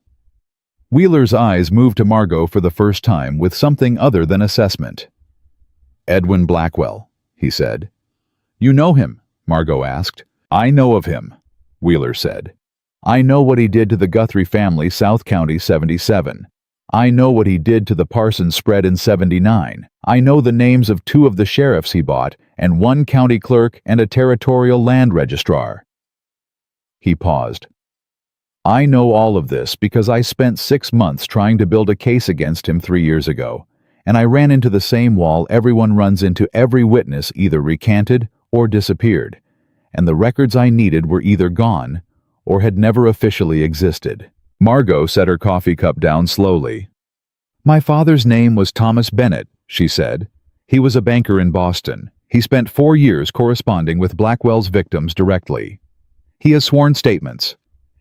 Wheeler's eyes moved to Margot for the first time with something other than assessment. "Edwin Blackwell," he said. "You know him?" Margot asked. "I know of him," Wheeler said. "I know what he did to the Guthrie family, South County 77. I know what he did to the Parsons spread in 79. I know the names of 2 of the sheriffs he bought, and 1 county clerk and a territorial land registrar." He paused. "I know all of this because I spent 6 months trying to build a case against him 3 years ago, and I ran into the same wall everyone runs into. Every witness either recanted or disappeared, and the records I needed were either gone or had never officially existed." Margot set her coffee cup down slowly. "My father's name was Thomas Bennett," she said. "He was a banker in Boston. He spent 4 years corresponding with Blackwell's victims directly. He has sworn statements.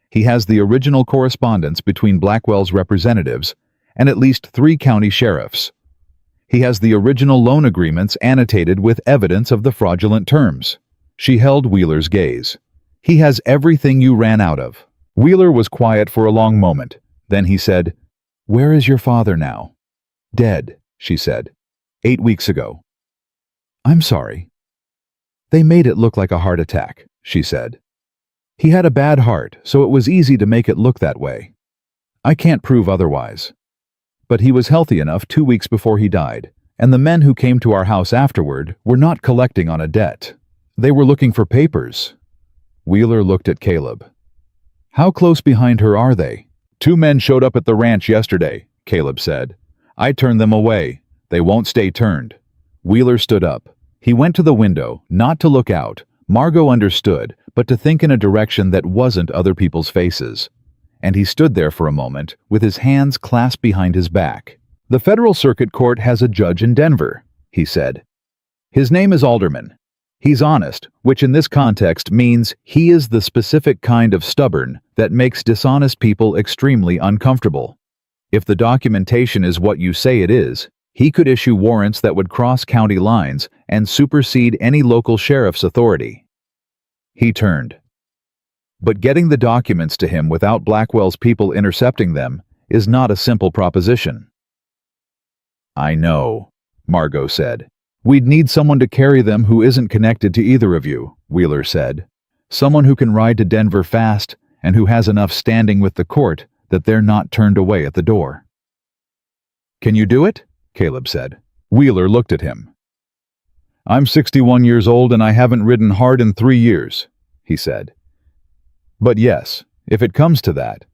He has the original correspondence between Blackwell's representatives and at least 3 county sheriffs. He has the original loan agreements annotated with evidence of the fraudulent terms." She held Wheeler's gaze. "He has everything you ran out of. Wheeler was quiet for a long moment. Then he said, "Where is your father now?" "Dead," she said. 8 weeks ago." "I'm sorry." "They made it look like a heart attack," she said. "He had a bad heart, so it was easy to make it look that way. I can't prove otherwise. But he was healthy enough 2 weeks before he died, and the men who came to our house afterward were not collecting on a debt. They were looking for papers." Wheeler looked at Caleb. "How close behind her are they?" "2 men showed up at the ranch yesterday," Caleb said. "I turned them away. They won't stay turned." Wheeler stood up. He went to the window, not to look out. Margot understood, but to think in a direction that wasn't other people's faces. And he stood there for a moment, with his hands clasped behind his back. "The Federal Circuit Court has a judge in Denver," he said. "His name is Alderman. He's honest, which in this context means he is the specific kind of stubborn that makes dishonest people extremely uncomfortable. If the documentation is what you say it is, he could issue warrants that would cross county lines and supersede any local sheriff's authority." He turned. But getting the documents to him without Blackwell's people intercepting them is not a simple proposition. "I know," Margot said. "We'd need someone to carry them who isn't connected to either of you," Wheeler said. "Someone who can ride to Denver fast and who has enough standing with the court that they're not turned away at the door." "Can you do it?" Caleb said. Wheeler looked at him. "I'm 61 years old and I haven't ridden hard in 3 years," he said. "But yes, if it comes to that."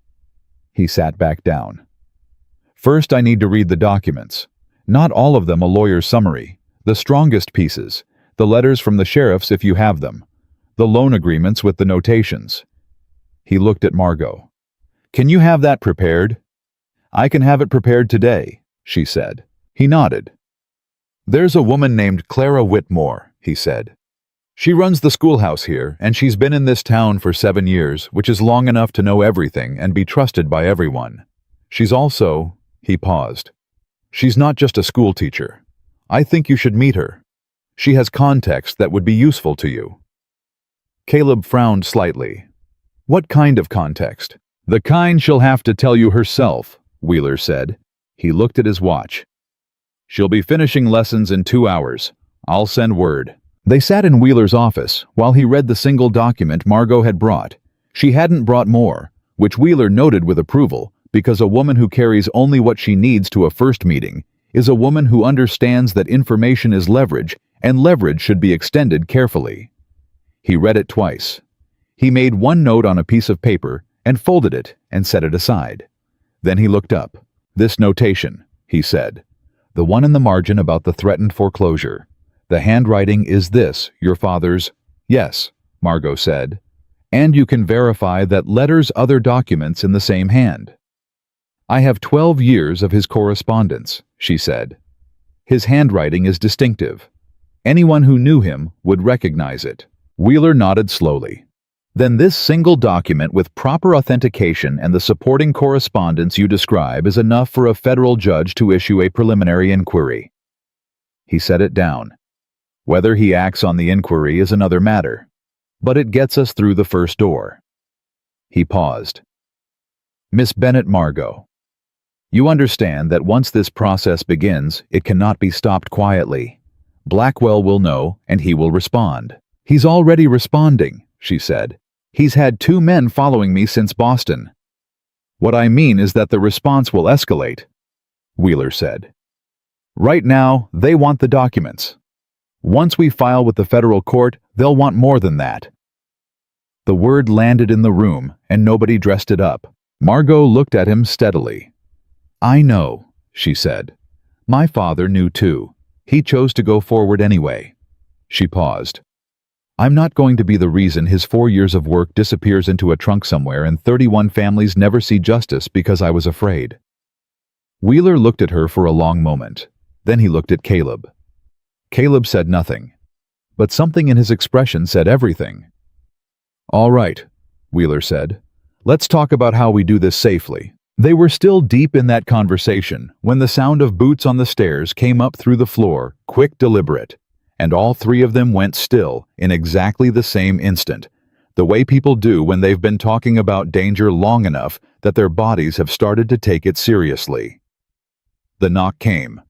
He sat back down. "First I need to read the documents. Not all of them a lawyer's summary. The strongest pieces, the letters from the sheriffs if you have them, the loan agreements with the notations." He looked at Margot. "Can you have that prepared?" "I can have it prepared today," she said. He nodded. "There's a woman named Clara Whitmore," he said. "She runs the schoolhouse here, and she's been in this town for 7 years, which is long enough to know everything and be trusted by everyone. She's also—" he paused. "She's not just a school teacher. I think you should meet her. She has context that would be useful to you." Caleb frowned slightly. "What kind of context?" "The kind she'll have to tell you herself," Wheeler said. He looked at his watch. "She'll be finishing lessons in 2 hours. I'll send word." They sat in Wheeler's office while he read the single document Margot had brought. She hadn't brought more, which Wheeler noted with approval, because a woman who carries only what she needs to a first meeting is a woman who understands that information is leverage, and leverage should be extended carefully. He read it twice. He made one note on a piece of paper and folded it and set it aside. Then he looked up. "This notation," he said. "The one in the margin about the threatened foreclosure. The handwriting is this, your father's—" "Yes," Margot said. "And you can verify that letters other documents in the same hand." "I have 12 years of his correspondence," she said. "His handwriting is distinctive. Anyone who knew him would recognize it." Wheeler nodded slowly. "Then this single document with proper authentication and the supporting correspondence you describe is enough for a federal judge to issue a preliminary inquiry." He set it down. "Whether he acts on the inquiry is another matter, but it gets us through the first door." He paused. "Miss Bennett Margot, you understand that once this process begins, it cannot be stopped quietly. Blackwell will know, and he will respond." "He's already responding," she said. "He's had 2 men following me since Boston." "What I mean is that the response will escalate," Wheeler said. "Right now, they want the documents. Once we file with the federal court, they'll want more than that." The word landed in the room, and nobody dressed it up. Margot looked at him steadily. "I know," she said. "My father knew too. He chose to go forward anyway." She paused. "I'm not going to be the reason his 4 years of work disappears into a trunk somewhere and 31 families never see justice because I was afraid." Wheeler looked at her for a long moment. Then he looked at Caleb. Caleb said nothing, but something in his expression said everything. "All right," Wheeler said. "Let's talk about how we do this safely." They were still deep in that conversation when the sound of boots on the stairs came up through the floor, quick, deliberate, and all 3 of them went still in exactly the same instant. The way people do when they've been talking about danger long enough that their bodies have started to take it seriously. The knock came.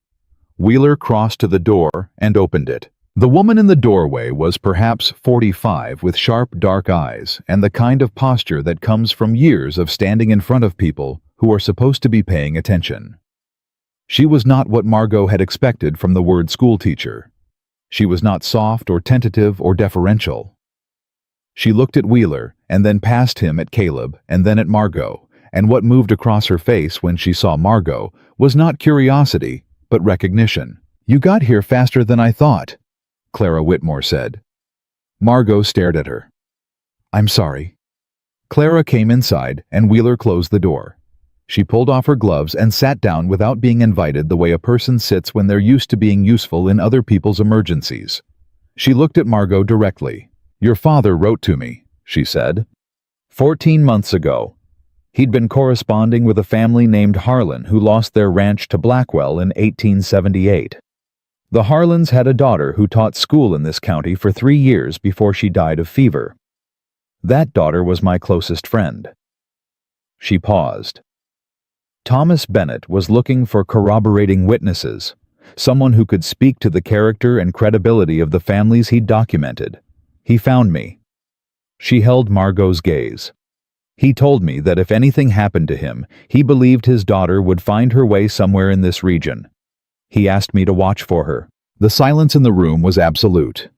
Wheeler crossed to the door and opened it. The woman in the doorway was perhaps 45 with sharp dark eyes and the kind of posture that comes from years of standing in front of people who are supposed to be paying attention. She was not what Margot had expected from the word schoolteacher. She was not soft or tentative or deferential. She looked at Wheeler and then past him at Caleb and then at Margot, and what moved across her face when she saw Margot was not curiosity, but recognition. "You got here faster than I thought," Clara Whitmore said. Margot stared at her. "I'm sorry." Clara came inside and Wheeler closed the door. She pulled off her gloves and sat down without being invited the way a person sits when they're used to being useful in other people's emergencies. She looked at Margot directly. "Your father wrote to me," she said. 14 months ago. He'd been corresponding with a family named Harlan who lost their ranch to Blackwell in 1878. The Harlans had a daughter who taught school in this county for 3 years before she died of fever. That daughter was my closest friend. She paused. Thomas Bennett was looking for corroborating witnesses, someone who could speak to the character and credibility of the families he'd documented. He found me. She held Margot's gaze. He told me that if anything happened to him, he believed his daughter would find her way somewhere in this region. He asked me to watch for her. The silence in the room was absolute.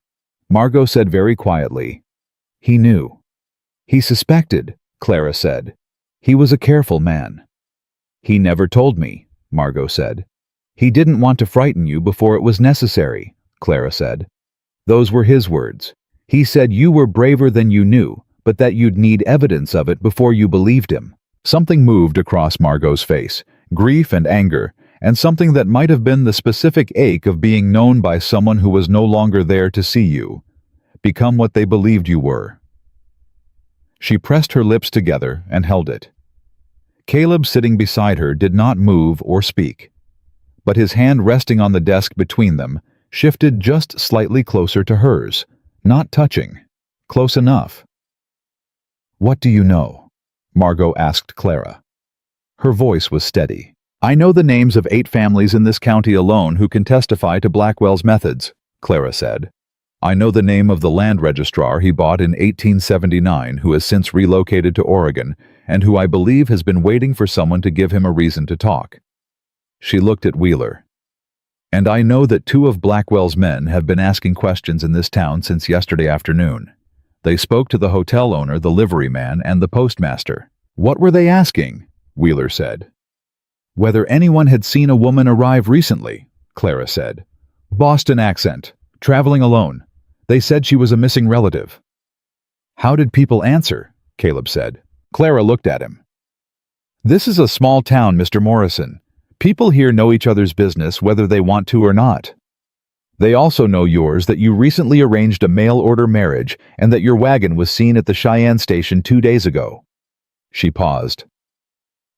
Margot said very quietly, "He knew." "He suspected," Clara said. "He was a careful man." "He never told me," Margot said. "He didn't want to frighten you before it was necessary," Clara said. "Those were his words. He said you were braver than you knew, but that you'd need evidence of it before you believed him." Something moved across Margot's face, grief and anger, and something that might have been the specific ache of being known by someone who was no longer there to see you, become what they believed you were. She pressed her lips together and held it. Caleb sitting beside her did not move or speak, but his hand resting on the desk between them shifted just slightly closer to hers, not touching, close enough. "What do you know?" Margot asked Clara. Her voice was steady. "I know the names of 8 families in this county alone who can testify to Blackwell's methods," Clara said. "I know the name of the land registrar he bought in 1879 who has since relocated to Oregon and who I believe has been waiting for someone to give him a reason to talk." She looked at Wheeler. "And I know that 2 of Blackwell's men have been asking questions in this town since yesterday afternoon. They spoke to the hotel owner, the liveryman, and the postmaster." "What were they asking?" Wheeler said. "Whether anyone had seen a woman arrive recently," Clara said. "Boston accent, traveling alone. They said she was a missing relative." "How did people answer?" Caleb said. Clara looked at him. "This is a small town, Mr. Morrison. People here know each other's business whether they want to or not. They also know yours that you recently arranged a mail-order marriage and that your wagon was seen at the Cheyenne station 2 days ago." She paused.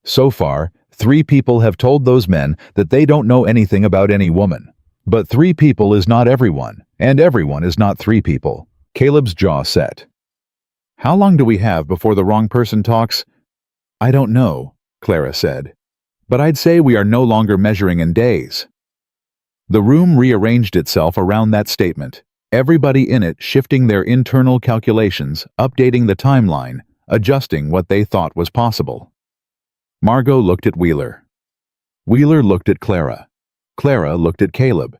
"So far, 3 people have told those men that they don't know anything about any woman. But 3 people is not everyone, and everyone is not 3 people." Caleb's jaw set. "How long do we have before the wrong person talks?" "I don't know," Clara said. "But I'd say we are no longer measuring in days." The room rearranged itself around that statement, everybody in it shifting their internal calculations, updating the timeline, adjusting what they thought was possible. Margot looked at Wheeler. Wheeler looked at Clara. Clara looked at Caleb.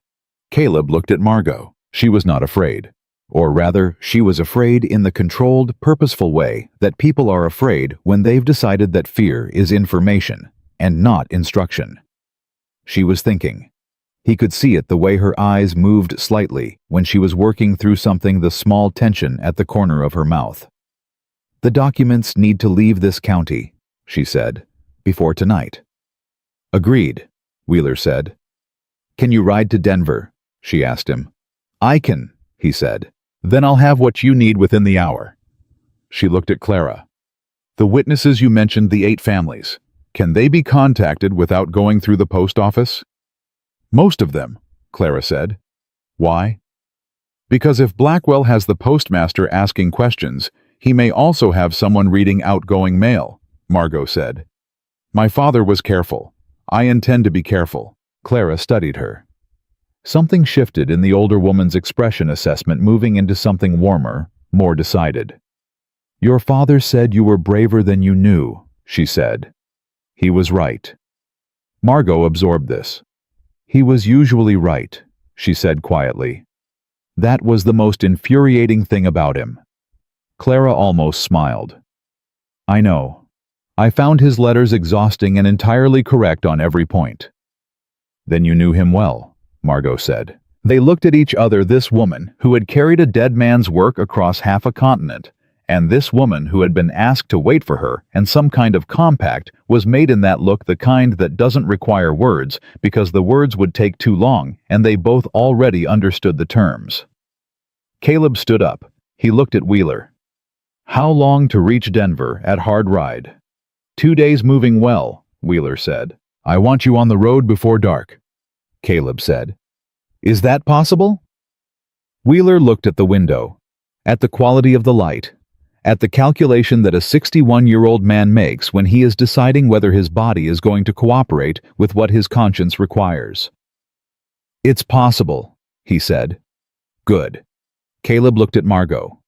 Caleb looked at Margot. She was not afraid. Or rather, she was afraid in the controlled, purposeful way that people are afraid when they've decided that fear is information and not instruction. She was thinking. He could see it the way her eyes moved slightly when she was working through something, the small tension at the corner of her mouth. "The documents need to leave this county," she said, "before tonight." "Agreed," Wheeler said. "Can you ride to Denver?" she asked him. "I can," he said. "Then I'll have what you need within the hour." She looked at Clara. "The witnesses you mentioned, the 8 families, can they be contacted without going through the post office?" "Most of them," Clara said. "Why?" "Because if Blackwell has the postmaster asking questions, He may also have someone reading outgoing mail, Margot said. My father was careful. I intend to be careful. Clara studied her. Something shifted in the older woman's expression assessment, moving into something warmer, more decided. Your father said you were braver than you knew, she said. He was right. Margot absorbed this. He was usually right, she said quietly. That was the most infuriating thing about him. Clara almost smiled. I know. I found his letters exhausting and entirely correct on every point. Then you knew him well, Margot said. They looked at each other, this woman who had carried a dead man's work across half a continent, and this woman who had been asked to wait for her, and some kind of compact was made in that look, the kind that doesn't require words because the words would take too long and they both already understood the terms. Caleb stood up. He looked at Wheeler. How long to reach Denver at hard ride? 2 days moving well, Wheeler said. I want you on the road before dark, Caleb said. Is that possible? Wheeler looked at the window, at the quality of the light, at the calculation that a 61-year-old man makes when he is deciding whether his body is going to cooperate with what his conscience requires. It's possible, he said. Good. Caleb looked at Margot.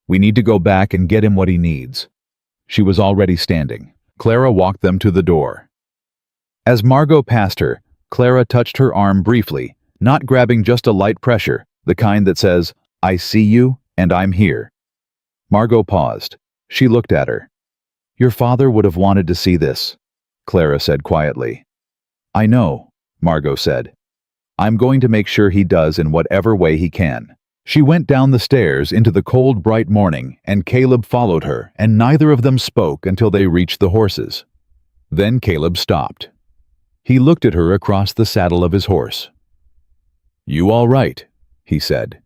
We need to go back and get him what he needs. She was already standing. Clara walked them to the door. As Margot passed her, Clara touched her arm briefly, not grabbing, just a light pressure, the kind that says, I see you and I'm here. Margot paused. She looked at her. Your father would have wanted to see this, Clara said quietly. I know, Margot said. I'm going to make sure he does in whatever way he can. She went down the stairs into the cold, bright morning, and Caleb followed her, and neither of them spoke until they reached the horses. Then Caleb stopped. He looked at her across the saddle of his horse. You all right? He said.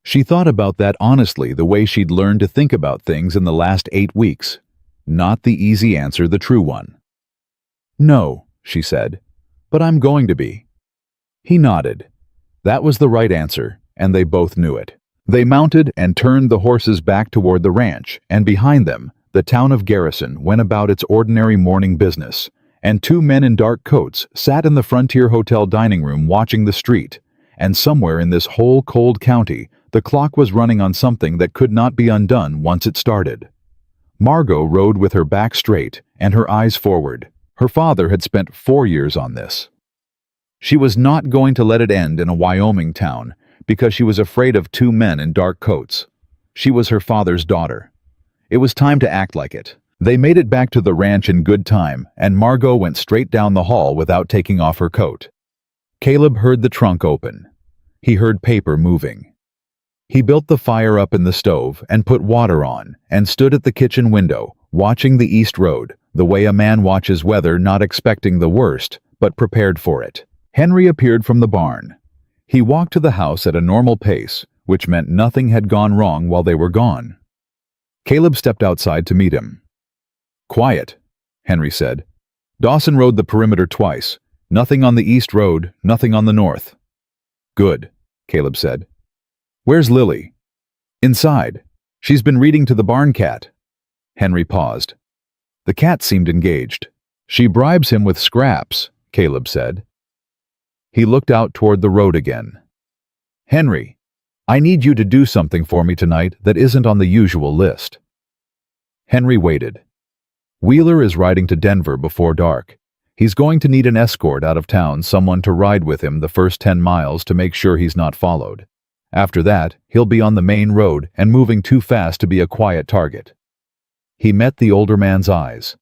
She thought about that honestly, the way she'd learned to think about things in the last 8 weeks. Not the easy answer, the true one. No, she said, but I'm going to be. He nodded. That was the right answer, and they both knew it. They mounted and turned the horses back toward the ranch, and behind them, the town of Garrison went about its ordinary morning business, and 2 men in dark coats sat in the Frontier Hotel dining room watching the street, and somewhere in this whole cold county, the clock was running on something that could not be undone once it started. Margot rode with her back straight and her eyes forward. Her father had spent 4 years on this. She was not going to let it end in a Wyoming town because she was afraid of 2 men in dark coats. She was her father's daughter. It was time to act like it. They made it back to the ranch in good time, and Margot went straight down the hall without taking off her coat. Caleb heard the trunk open. He heard paper moving. He built the fire up in the stove and put water on and stood at the kitchen window, watching the east road, the way a man watches weather, not expecting the worst, but prepared for it. Henry appeared from the barn. He walked to the house at a normal pace, which meant nothing had gone wrong while they were gone. Caleb stepped outside to meet him. Quiet, Henry said. Dawson rode the perimeter twice. Nothing on the east road, nothing on the north. Good, Caleb said. Where's Lily? Inside. She's been reading to the barn cat. Henry paused. The cat seemed engaged. She bribes him with scraps, Caleb said. He looked out toward the road again. Henry, I need you to do something for me tonight that isn't on the usual list. Henry waited. Wheeler is riding to Denver before dark. He's going to need an escort out of town, someone to ride with him the first 10 miles to make sure he's not followed. After that, he'll be on the main road and moving too fast to be a quiet target. He met the older man's eyes.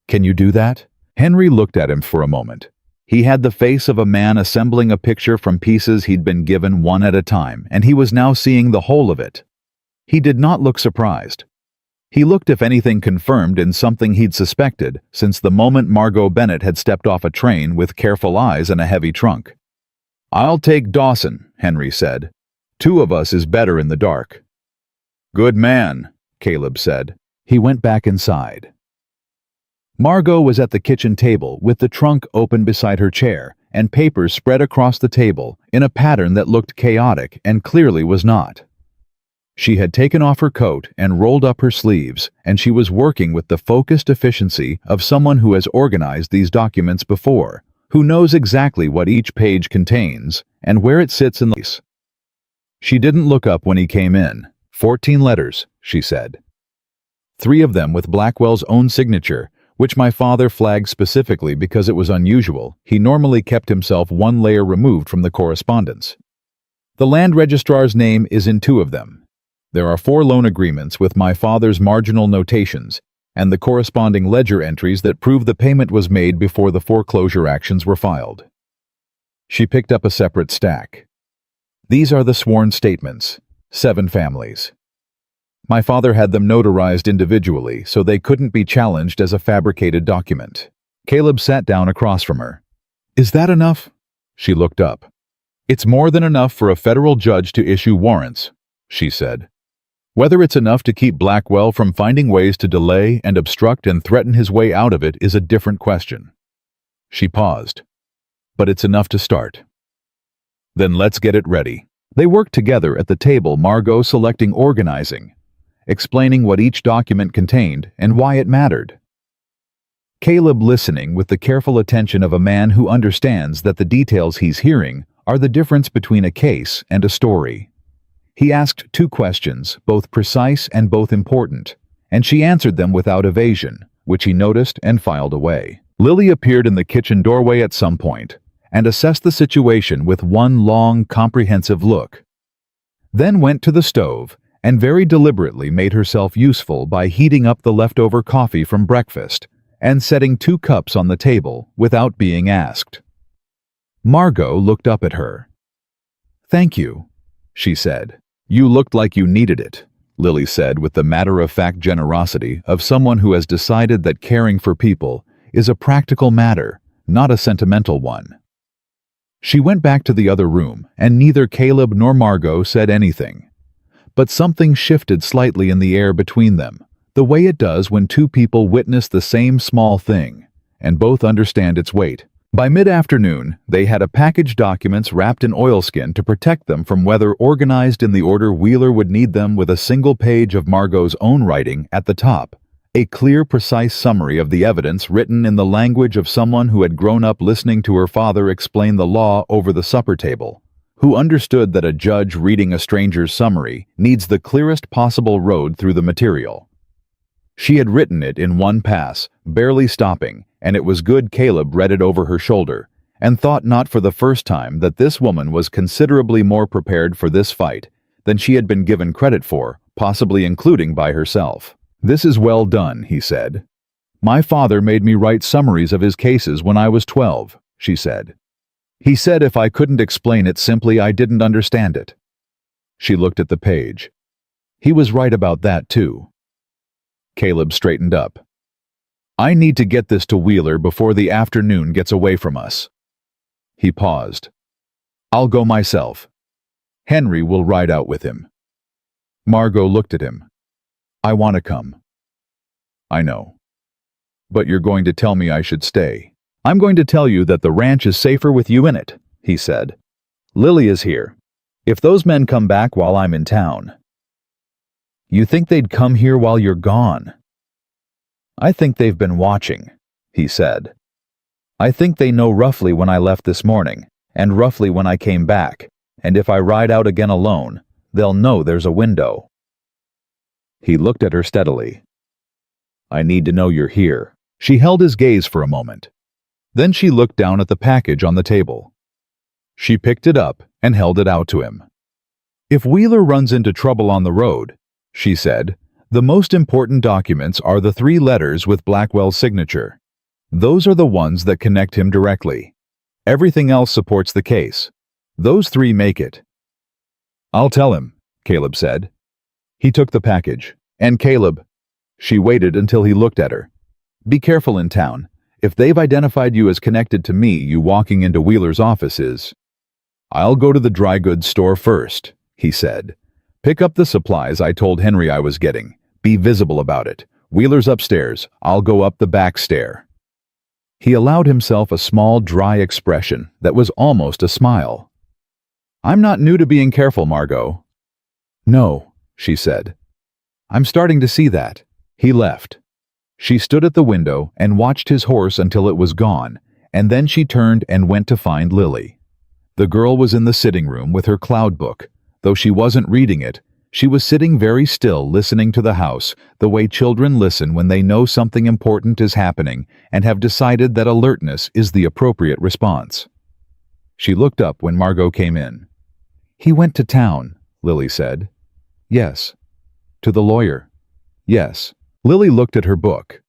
Can you do that? Henry looked at him for a moment. He had the face of a man assembling a picture from pieces he'd been given one at a time, and he was now seeing the whole of it. He did not look surprised. He looked, if anything, confirmed in something he'd suspected since the moment Margot Bennett had stepped off a train with careful eyes and a heavy trunk. I'll take Dawson, Henry said. 2 of us is better in the dark. Good man, Caleb said. He went back inside. Margot was at the kitchen table with the trunk open beside her chair and papers spread across the table in a pattern that looked chaotic and clearly was not. She had taken off her coat and rolled up her sleeves, and she was working with the focused efficiency of someone who has organized these documents before, who knows exactly what each page contains and where it sits in the case. She didn't look up when he came in. 14 letters, she said. 3 of them with Blackwell's own signature, which my father flagged specifically because it was unusual. He normally kept himself 1 layer removed from the correspondence. The land registrar's name is in 2 of them. There are 4 loan agreements with my father's marginal notations and the corresponding ledger entries that prove the payment was made before the foreclosure actions were filed. She picked up a separate stack. These are the sworn statements, 7 families. My father had them notarized individually, so they couldn't be challenged as a fabricated document. Caleb sat down across from her. Is that enough? She looked up. It's more than enough for a federal judge to issue warrants, she said. Whether it's enough to keep Blackwell from finding ways to delay and obstruct and threaten his way out of it is a different question. She paused. But it's enough to start. Then let's get it ready. They worked together at the table, Margot selecting organizing, explaining what each document contained and why it mattered. Caleb listening with the careful attention of a man who understands that the details he's hearing are the difference between a case and a story. He asked 2 questions, both precise and both important, and she answered them without evasion, which he noticed and filed away. Lily appeared in the kitchen doorway at some point and assessed the situation with one long, comprehensive look. Then went to the stove and very deliberately made herself useful by heating up the leftover coffee from breakfast and setting 2 cups on the table without being asked. Margot looked up at her. "Thank you," she said. "You looked like you needed it," Lily said with the matter-of-fact generosity of someone who has decided that caring for people is a practical matter, not a sentimental one. She went back to the other room, and neither Caleb nor Margot said anything. But something shifted slightly in the air between them, the way it does when 2 people witness the same small thing, and both understand its weight. By mid-afternoon, they had a package documents wrapped in oilskin to protect them from weather organized in the order Wheeler would need them, with a single page of Margot's own writing at the top, a clear, precise summary of the evidence written in the language of someone who had grown up listening to her father explain the law over the supper table, who understood that a judge reading a stranger's summary needs the clearest possible road through the material. She had written it in one pass, barely stopping, and it was good Caleb read it over her shoulder, and thought not for the first time that this woman was considerably more prepared for this fight than she had been given credit for, possibly including by herself. "This is well done," he said. "My father made me write summaries of his cases when I was 12, she said. He said if I couldn't explain it simply, I didn't understand it." She looked at the page. He was right about that, too. Caleb straightened up. "I need to get this to Wheeler before the afternoon gets away from us." He paused. "I'll go myself. Henry will ride out with him." Margot looked at him. "I want to come." "I know. But you're going to tell me I should stay." "I'm going to tell you that the ranch is safer with you in it," he said. "Lily is here. If those men come back while I'm in town..." "You think they'd come here while you're gone?" "I think they've been watching," he said. "I think they know roughly when I left this morning, and roughly when I came back, and if I ride out again alone, they'll know there's a window." He looked at her steadily. "I need to know you're here." She held his gaze for a moment. Then she looked down at the package on the table. She picked it up and held it out to him. "If Wheeler runs into trouble on the road," she said, "the most important documents are the 3 letters with Blackwell's signature. Those are the ones that connect him directly. Everything else supports the case. Those 3 make it." "I'll tell him," Caleb said. He took the package. "And Caleb..." She waited until he looked at her. "Be careful in town. If they've identified you as connected to me, you walking into Wheeler's office is..." "I'll go to the dry goods store first," he said. "Pick up the supplies I told Henry I was getting. Be visible about it. Wheeler's upstairs. I'll go up the back stair." He allowed himself a small, dry expression that was almost a smile. "I'm not new to being careful, Margot." "No," she said. "I'm starting to see that." He left. She stood at the window and watched his horse until it was gone, and then she turned and went to find Lily. The girl was in the sitting room with her cloud book. Though she wasn't reading it, she was sitting very still, listening to the house, the way children listen when they know something important is happening and have decided that alertness is the appropriate response. She looked up when Margot came in. "He went to town," Lily said. "Yes." "To the lawyer?" "Yes." Lily looked at her book.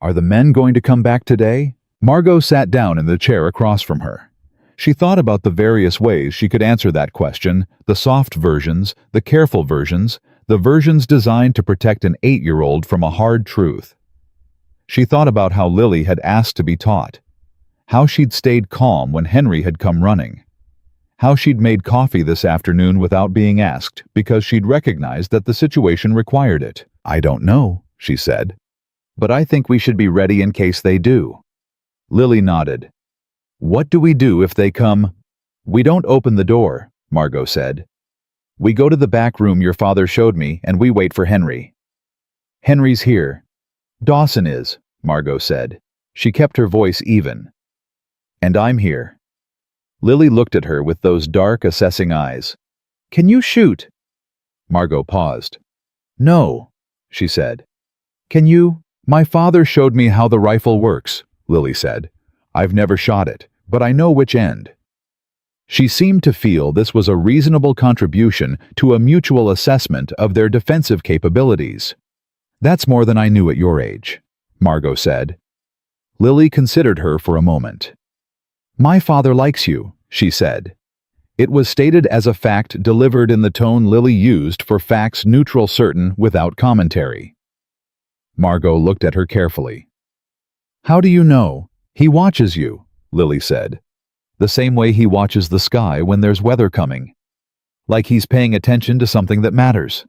"Are the men going to come back today?" Margot sat down in the chair across from her. She thought about the various ways she could answer that question, the soft versions, the careful versions, the versions designed to protect an 8-year-old from a hard truth. She thought about how Lily had asked to be taught, how she'd stayed calm when Henry had come running, how she'd made coffee this afternoon without being asked because she'd recognized that the situation required it. "I don't know," she said, "but I think we should be ready in case they do." Lily nodded. "What do we do if they come?" "We don't open the door," Margot said. "We go to the back room your father showed me and we wait for Henry." "Henry's here." "Dawson is," Margot said. She kept her voice even. "And I'm here." Lily looked at her with those dark, assessing eyes. "Can you shoot?" Margot paused. "No," she said. "Can you?" "My father showed me how the rifle works," Lily said. "I've never shot it, but I know which end." She seemed to feel this was a reasonable contribution to a mutual assessment of their defensive capabilities. "That's more than I knew at your age," Margot said. Lily considered her for a moment. "My father likes you," she said. It was stated as a fact delivered in the tone Lily used for facts neutral, certain, without commentary. Margot looked at her carefully. "How do you know?" "He watches you," Lily said. "The same way he watches the sky when there's weather coming. Like he's paying attention to something that matters."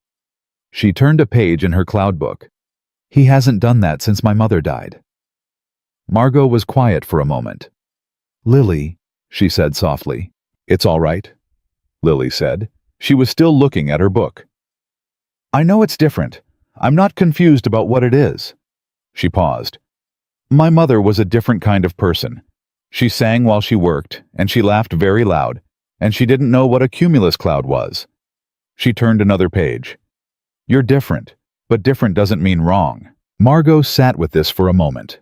She turned a page in her cloud book. "He hasn't done that since my mother died." Margot was quiet for a moment. "Lily," she said softly. "It's all right," Lily said. She was still looking at her book. "I know it's different. I'm not confused about what it is." She paused. "My mother was a different kind of person. She sang while she worked, and she laughed very loud, and she didn't know what a cumulus cloud was." She turned another page. "You're different, but different doesn't mean wrong." Margot sat with this for a moment,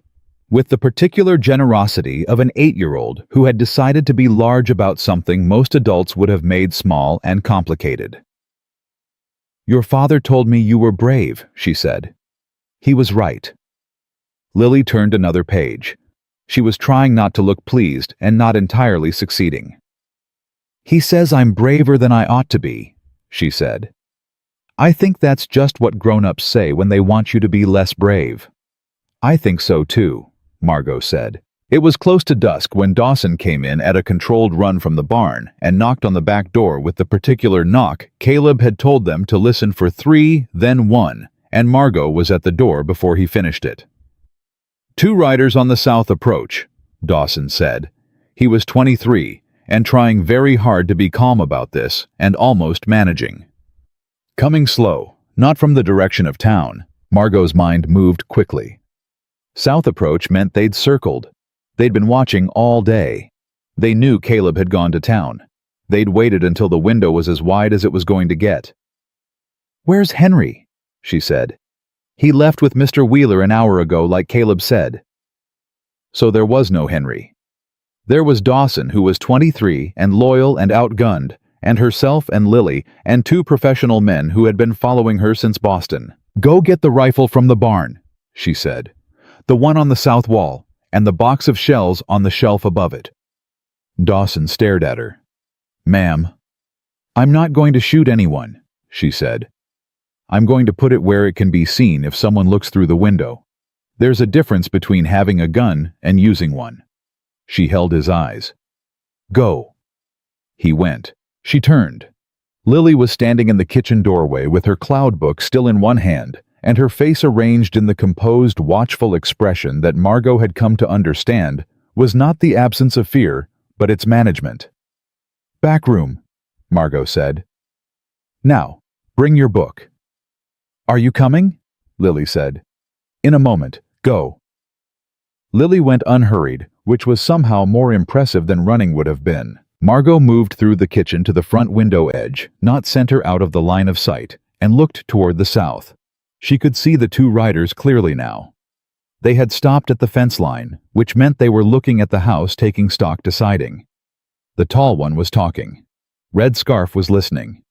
with the particular generosity of an 8-year-old who had decided to be large about something most adults would have made small and complicated. "Your father told me you were brave," she said. "He was right." Lily turned another page. She was trying not to look pleased and not entirely succeeding. "He says I'm braver than I ought to be," she said. "I think that's just what grown-ups say when they want you to be less brave." "I think so too," Margot said. It was close to dusk when Dawson came in at a controlled run from the barn and knocked on the back door with the particular knock Caleb had told them to listen for 3, then 1, and Margot was at the door before he finished it. "Two riders on the south approach," Dawson said. He was 23 and trying very hard to be calm about this and almost managing. "Coming slow, not from the direction of town." Margot's mind moved quickly. South approach meant they'd circled. They'd been watching all day. They knew Caleb had gone to town. They'd waited until the window was as wide as it was going to get. "Where's Henry?" she said. "He left with Mr. Wheeler an hour ago, like Caleb said." So there was no Henry. There was Dawson, who was 23 and loyal and outgunned, and herself and Lily and 2 professional men who had been following her since Boston. "Go get the rifle from the barn," she said. "The one on the south wall, and the box of shells on the shelf above it." Dawson stared at her. "Ma'am." "I'm not going to shoot anyone," she said. "I'm going to put it where it can be seen if someone looks through the window. There's a difference between having a gun and using one." She held his eyes. "Go." He went. She turned. Lily was standing in the kitchen doorway with her cloud book still in one hand, and her face arranged in the composed, watchful expression that Margot had come to understand was not the absence of fear, but its management. "Back room," Margot said. "Now, bring your book." "Are you coming?" Lily said. "In a moment. Go." Lily went unhurried, which was somehow more impressive than running would have been. Margot moved through the kitchen to the front window edge, not center out of the line of sight, and looked toward the south. She could see the two riders clearly now. They had stopped at the fence line, which meant they were looking at the house, taking stock, deciding. The tall one was talking. Red Scarf was listening.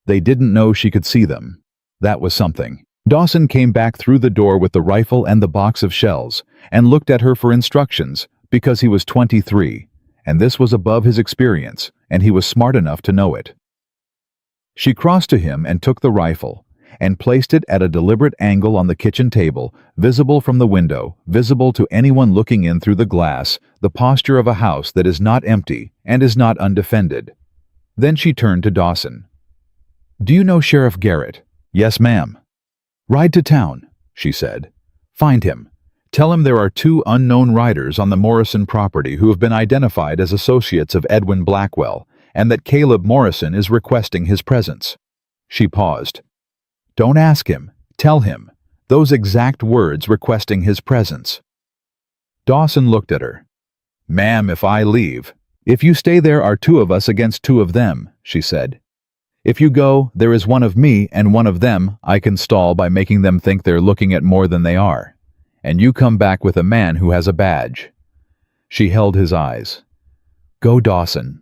They didn't know she could see them. That was something. Dawson came back through the door with the rifle and the box of shells, and looked at her for instructions, because he was 23, and this was above his experience, and he was smart enough to know it. She crossed to him and took the rifle, and placed it at a deliberate angle on the kitchen table, visible from the window, visible to anyone looking in through the glass, the posture of a house that is not empty and is not undefended. Then she turned to Dawson. "Do you know Sheriff Garrett?" "Yes, ma'am." "Ride to town," she said. "Find him. Tell him there are 2 unknown riders on the Morrison property who have been identified as associates of Edwin Blackwell, and that Caleb Morrison is requesting his presence." She paused. "Don't ask him. Tell him. Those exact words, requesting his presence." Dawson looked at her. "Ma'am, if I leave..." "If you stay, there are 2 of us against 2 of them," she said. "If you go, there is 1 of me and 1 of them I can stall by making them think they're looking at more than they are. And you come back with a man who has a badge." She held his eyes. "Go, Dawson."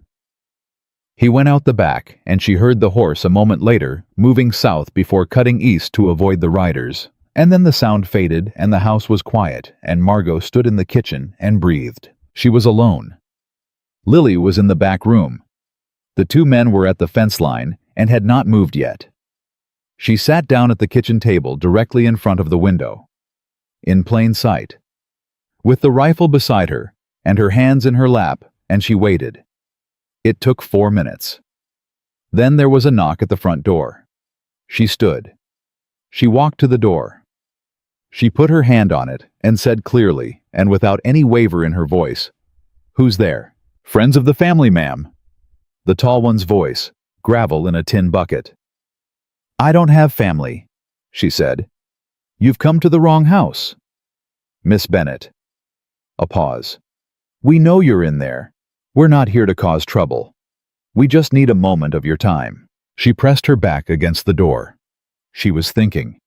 He went out the back, and she heard the horse a moment later, moving south before cutting east to avoid the riders. And then the sound faded, and the house was quiet, and Margot stood in the kitchen and breathed. She was alone. Lily was in the back room. The 2 men were at the fence line and had not moved yet. She sat down at the kitchen table directly in front of the window, in plain sight, with the rifle beside her and her hands in her lap, and she waited. It took 4 minutes. Then there was a knock at the front door. She stood. She walked to the door. She put her hand on it and said clearly, and without any waver in her voice, "Who's there?" "Friends of the family, ma'am." The tall one's voice, gravel in a tin bucket. "I don't have family," she said. "You've come to the wrong house." "Miss Bennett." A pause. "We know you're in there. We're not here to cause trouble. We just need a moment of your time." She pressed her back against the door. She was thinking.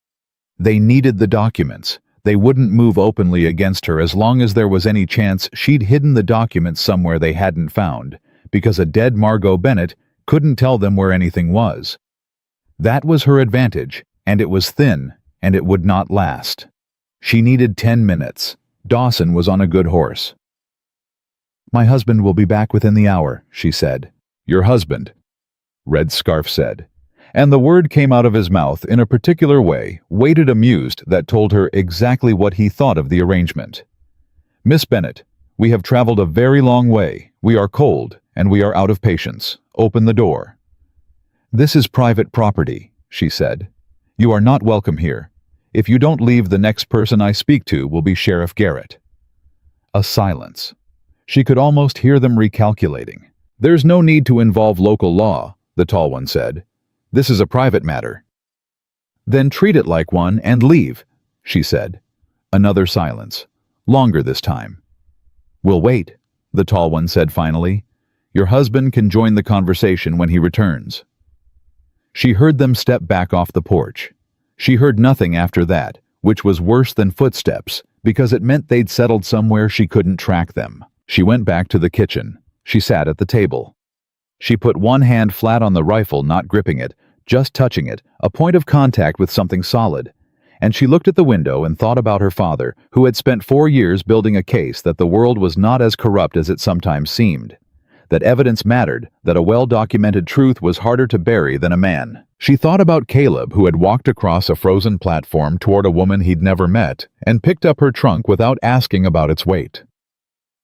They needed the documents. They wouldn't move openly against her as long as there was any chance she'd hidden the documents somewhere they hadn't found, because a dead Margot Bennett couldn't tell them where anything was. That was her advantage, and it was thin, and it would not last. She needed 10 minutes. Dawson was on a good horse. "My husband will be back within the hour," she said. "Your husband?" Red Scarf said. And the word came out of his mouth in a particular way, weighted amused, that told her exactly what he thought of the arrangement. "Miss Bennett, we have traveled a very long way. We are cold, and we are out of patience. Open the door." "This is private property," she said. "You are not welcome here. If you don't leave, the next person I speak to will be Sheriff Garrett." A silence. She could almost hear them recalculating. "There's no need to involve local law," the tall one said. "This is a private matter." "Then treat it like one and leave," she said. Another silence. Longer this time. "We'll wait," the tall one said finally. "Your husband can join the conversation when he returns." She heard them step back off the porch. She heard nothing after that, which was worse than footsteps, because it meant they'd settled somewhere she couldn't track them. She went back to the kitchen. She sat at the table. She put one hand flat on the rifle, not gripping it, just touching it, a point of contact with something solid. And she looked at the window and thought about her father, who had spent 4 years building a case that the world was not as corrupt as it sometimes seemed. That evidence mattered, that a well-documented truth was harder to bury than a man. She thought about Caleb, who had walked across a frozen platform toward a woman he'd never met, and picked up her trunk without asking about its weight.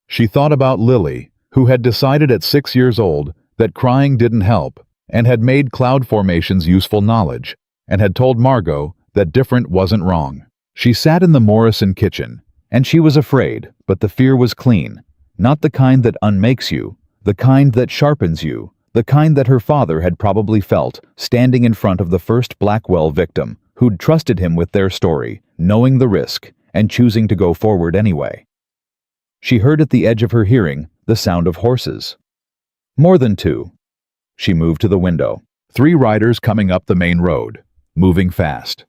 She thought about Lily, who had decided at 6 years old that crying didn't help, and had made cloud formations useful knowledge, and had told Margot that different wasn't wrong. She sat in the Morrison kitchen, and she was afraid, but the fear was clean. Not the kind that unmakes you, the kind that sharpens you, the kind that her father had probably felt, standing in front of the first Blackwell victim, who'd trusted him with their story, knowing the risk, and choosing to go forward anyway. She heard at the edge of her hearing the sound of horses. More than two. She moved to the window. 3 riders coming up the main road, moving fast.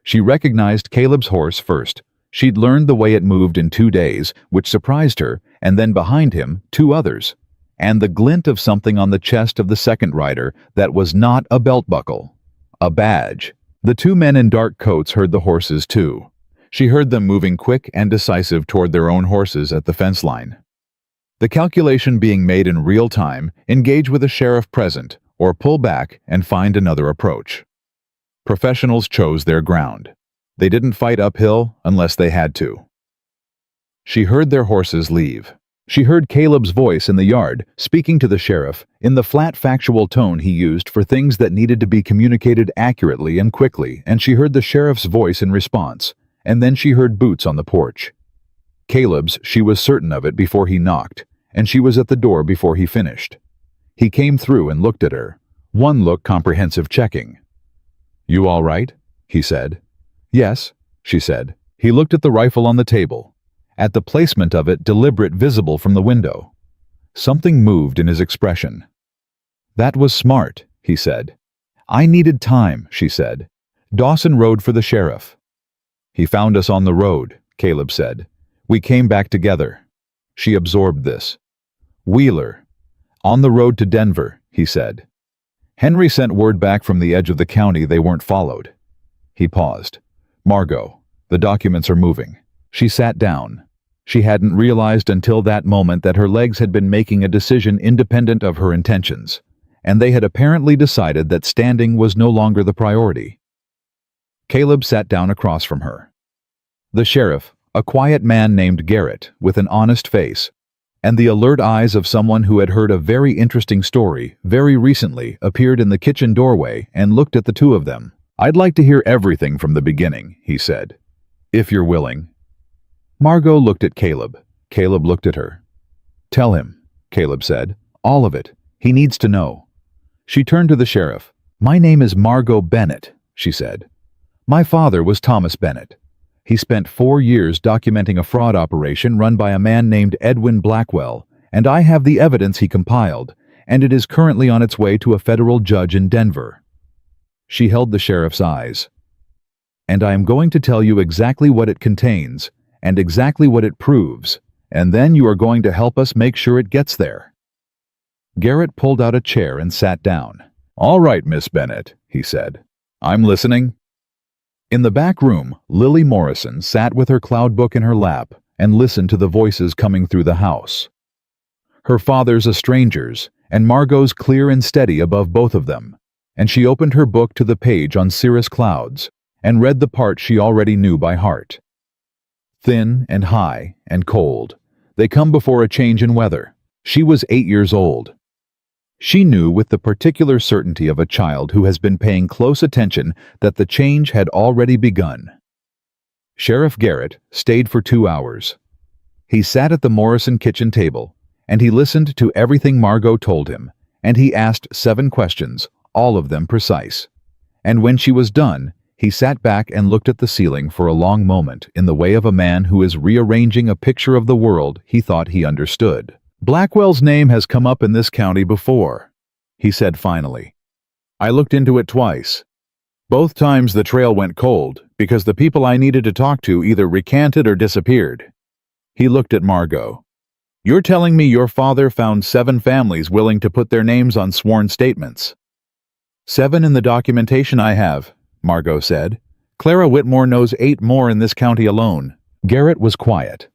She recognized Caleb's horse first. She'd learned the way it moved in 2 days, which surprised her, and then behind him, 2 others, and the glint of something on the chest of the second rider that was not a belt buckle, a badge. The 2 men in dark coats heard the horses too. She heard them moving quick and decisive toward their own horses at the fence line. The calculation being made in real time: engage with a sheriff present, or pull back and find another approach. Professionals chose their ground. They didn't fight uphill unless they had to. She heard their horses leave. She heard Caleb's voice in the yard, speaking to the sheriff, in the flat factual tone he used for things that needed to be communicated accurately and quickly, and she heard the sheriff's voice in response, and then she heard boots on the porch. Caleb's, she was certain of it before he knocked, and she was at the door before he finished. He came through and looked at her, one look comprehensive checking. "You all right?" he said. "Yes," she said. He looked at the rifle on the table, at the placement of it deliberate visible from the window. Something moved in his expression. "That was smart," he said. "I needed time," she said. "Dawson rode for the sheriff." "He found us on the road," Caleb said. "We came back together." She absorbed this. "Wheeler. On the road to Denver," he said. "Henry sent word back from the edge of the county they weren't followed." He paused. "Margot, the documents are moving." She sat down. She hadn't realized until that moment that her legs had been making a decision independent of her intentions, and they had apparently decided that standing was no longer the priority. Caleb sat down across from her. The sheriff, a quiet man named Garrett, with an honest face, and the alert eyes of someone who had heard a very interesting story very recently, appeared in the kitchen doorway and looked at the 2 of them. "I'd like to hear everything from the beginning," he said, "if you're willing." Margot looked at Caleb. Caleb looked at her. "Tell him," Caleb said. "All of it. He needs to know." She turned to the sheriff. "My name is Margot Bennett," she said. "My father was Thomas Bennett. He spent 4 years documenting a fraud operation run by a man named Edwin Blackwell, and I have the evidence he compiled, and it is currently on its way to a federal judge in Denver." She held the sheriff's eyes. "And I am going to tell you exactly what it contains, and exactly what it proves, and then you are going to help us make sure it gets there." Garrett pulled out a chair and sat down. "All right, Miss Bennett," he said. "I'm listening." In the back room, Lily Morrison sat with her cloud book in her lap and listened to the voices coming through the house. Her father's a stranger's, and Margot's clear and steady above both of them, and she opened her book to the page on cirrus clouds and read the part she already knew by heart. Thin and high and cold, they come before a change in weather. She was 8 years old. She knew with the particular certainty of a child who has been paying close attention that the change had already begun. Sheriff Garrett stayed for 2 hours. He sat at the Morrison kitchen table, and he listened to everything Margot told him, and he asked 7 questions, all of them precise. And when she was done, he sat back and looked at the ceiling for a long moment in the way of a man who is rearranging a picture of the world he thought he understood. "Blackwell's name has come up in this county before," he said finally. "I looked into it twice. Both times the trail went cold because the people I needed to talk to either recanted or disappeared." He looked at Margot. "You're telling me your father found 7 families willing to put their names on sworn statements?" "7 in the documentation I have," Margot said. "Clara Whitmore knows 8 more in this county alone." Garrett was quiet.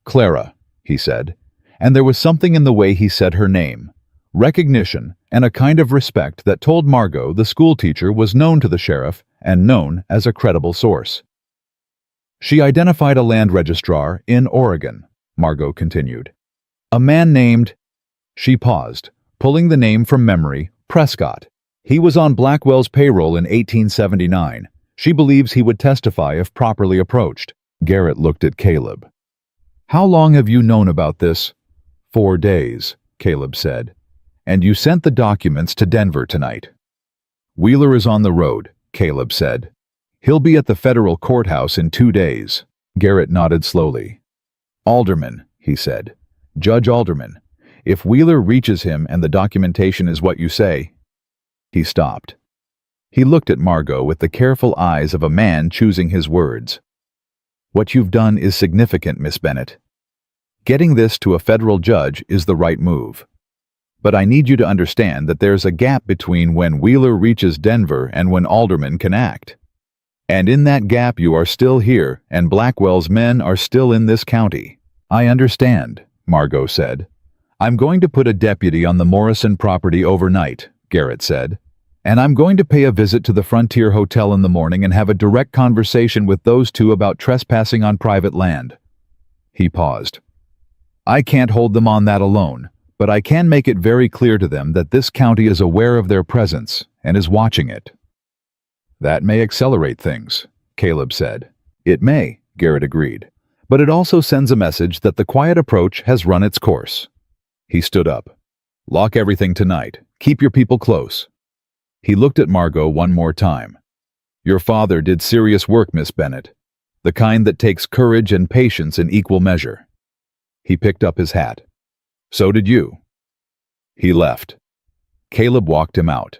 "Clara," he said, and there was something in the way he said her name, recognition and a kind of respect that told Margot the schoolteacher was known to the sheriff and known as a credible source. "She identified a land registrar in Oregon," Margot continued. "A man named—" She paused, pulling the name from memory, Prescott. "He was on Blackwell's payroll in 1879. She believes he would testify if properly approached." Garrett looked at Caleb. "How long have you known about this?" 4 days, Caleb said. "And you sent the documents to Denver tonight." "Wheeler is on the road," Caleb said. He'll be at the federal courthouse in 2 days. Garrett nodded slowly. Alderman, he said. Judge Alderman. If Wheeler reaches him and the documentation is what you say. He stopped. He looked at Margot with the careful eyes of a man choosing his words. What you've done is significant, Miss Bennett. Getting this to a federal judge is the right move. But I need you to understand that there's a gap between when Wheeler reaches Denver and when Alderman can act. And in that gap you are still here, and Blackwell's men are still in this county. I understand, Margot said. I'm going to put a deputy on the Morrison property overnight, Garrett said. And I'm going to pay a visit to the Frontier Hotel in the morning and have a direct conversation with those two about trespassing on private land. He paused. I can't hold them on that alone, but I can make it very clear to them that this county is aware of their presence and is watching it. That may accelerate things, Caleb said. It may, Garrett agreed, but it also sends a message that the quiet approach has run its course. He stood up. Lock everything tonight. Keep your people close. He looked at Margot one more time. Your father did serious work, Miss Bennett, the kind that takes courage and patience in equal measure. He picked up his hat. So did you. He left. Caleb walked him out.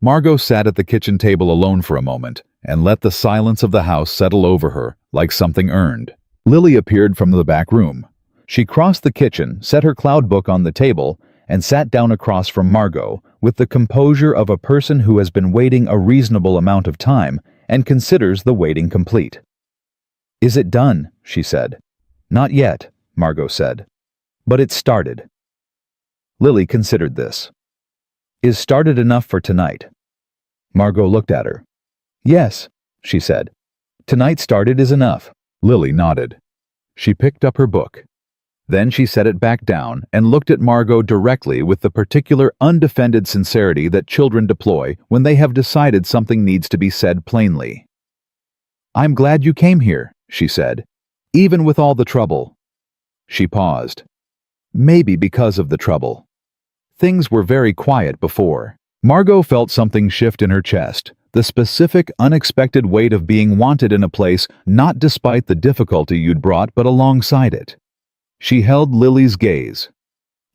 Margot sat at the kitchen table alone for a moment and let the silence of the house settle over her like something earned. Lily appeared from the back room. She crossed the kitchen, set her cloud book on the table, and sat down across from Margot with the composure of a person who has been waiting a reasonable amount of time and considers the waiting complete. Is it done? She said. Not yet, Margot said. But it started. Lily considered this. Is started enough for tonight? Margot looked at her. Yes, she said. Tonight started is enough. Lily nodded. She picked up her book. Then she set it back down and looked at Margot directly with the particular undefended sincerity that children deploy when they have decided something needs to be said plainly. I'm glad you came here, she said, even with all the trouble. She paused. Maybe because of the trouble. Things were very quiet before. Margot felt something shift in her chest, the specific, unexpected weight of being wanted in a place not despite the difficulty you'd brought but alongside it. She held Lily's gaze.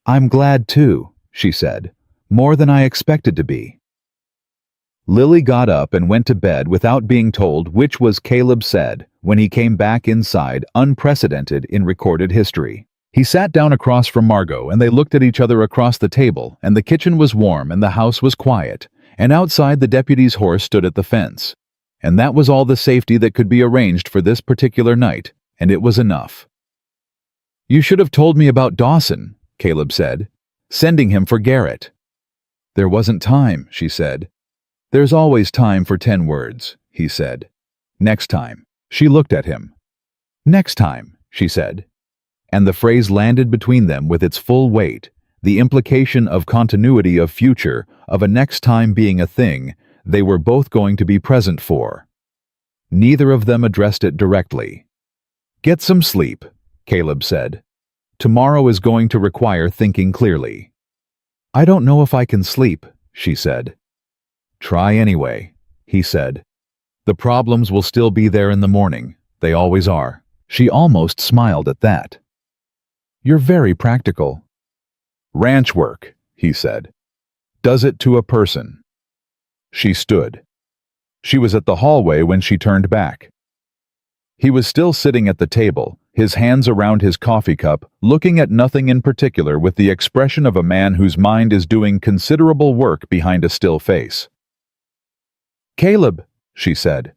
I'm glad too, she said, more than I expected to be. Lily got up and went to bed without being told, which was Caleb said when he came back inside, unprecedented in recorded history. He sat down across from Margot and they looked at each other across the table, and the kitchen was warm and the house was quiet, and outside the deputy's horse stood at the fence. And that was all the safety that could be arranged for this particular night, and it was enough. You should have told me about Dawson, Caleb said, sending him for Garrett. There wasn't time, she said. There's always time for 10 words, he said. Next time. She looked at him. Next time, she said. And the phrase landed between them with its full weight, the implication of continuity of future, of a next time being a thing they were both going to be present for. Neither of them addressed it directly. Get some sleep, Caleb said. Tomorrow is going to require thinking clearly. I don't know if I can sleep, she said. Try anyway, he said. The problems will still be there in the morning. They always are. She almost smiled at that. You're very practical. Ranch work, he said. Does it to a person. She stood. She was at the hallway when she turned back. He was still sitting at the table, his hands around his coffee cup, looking at nothing in particular with the expression of a man whose mind is doing considerable work behind a still face. Caleb, she said.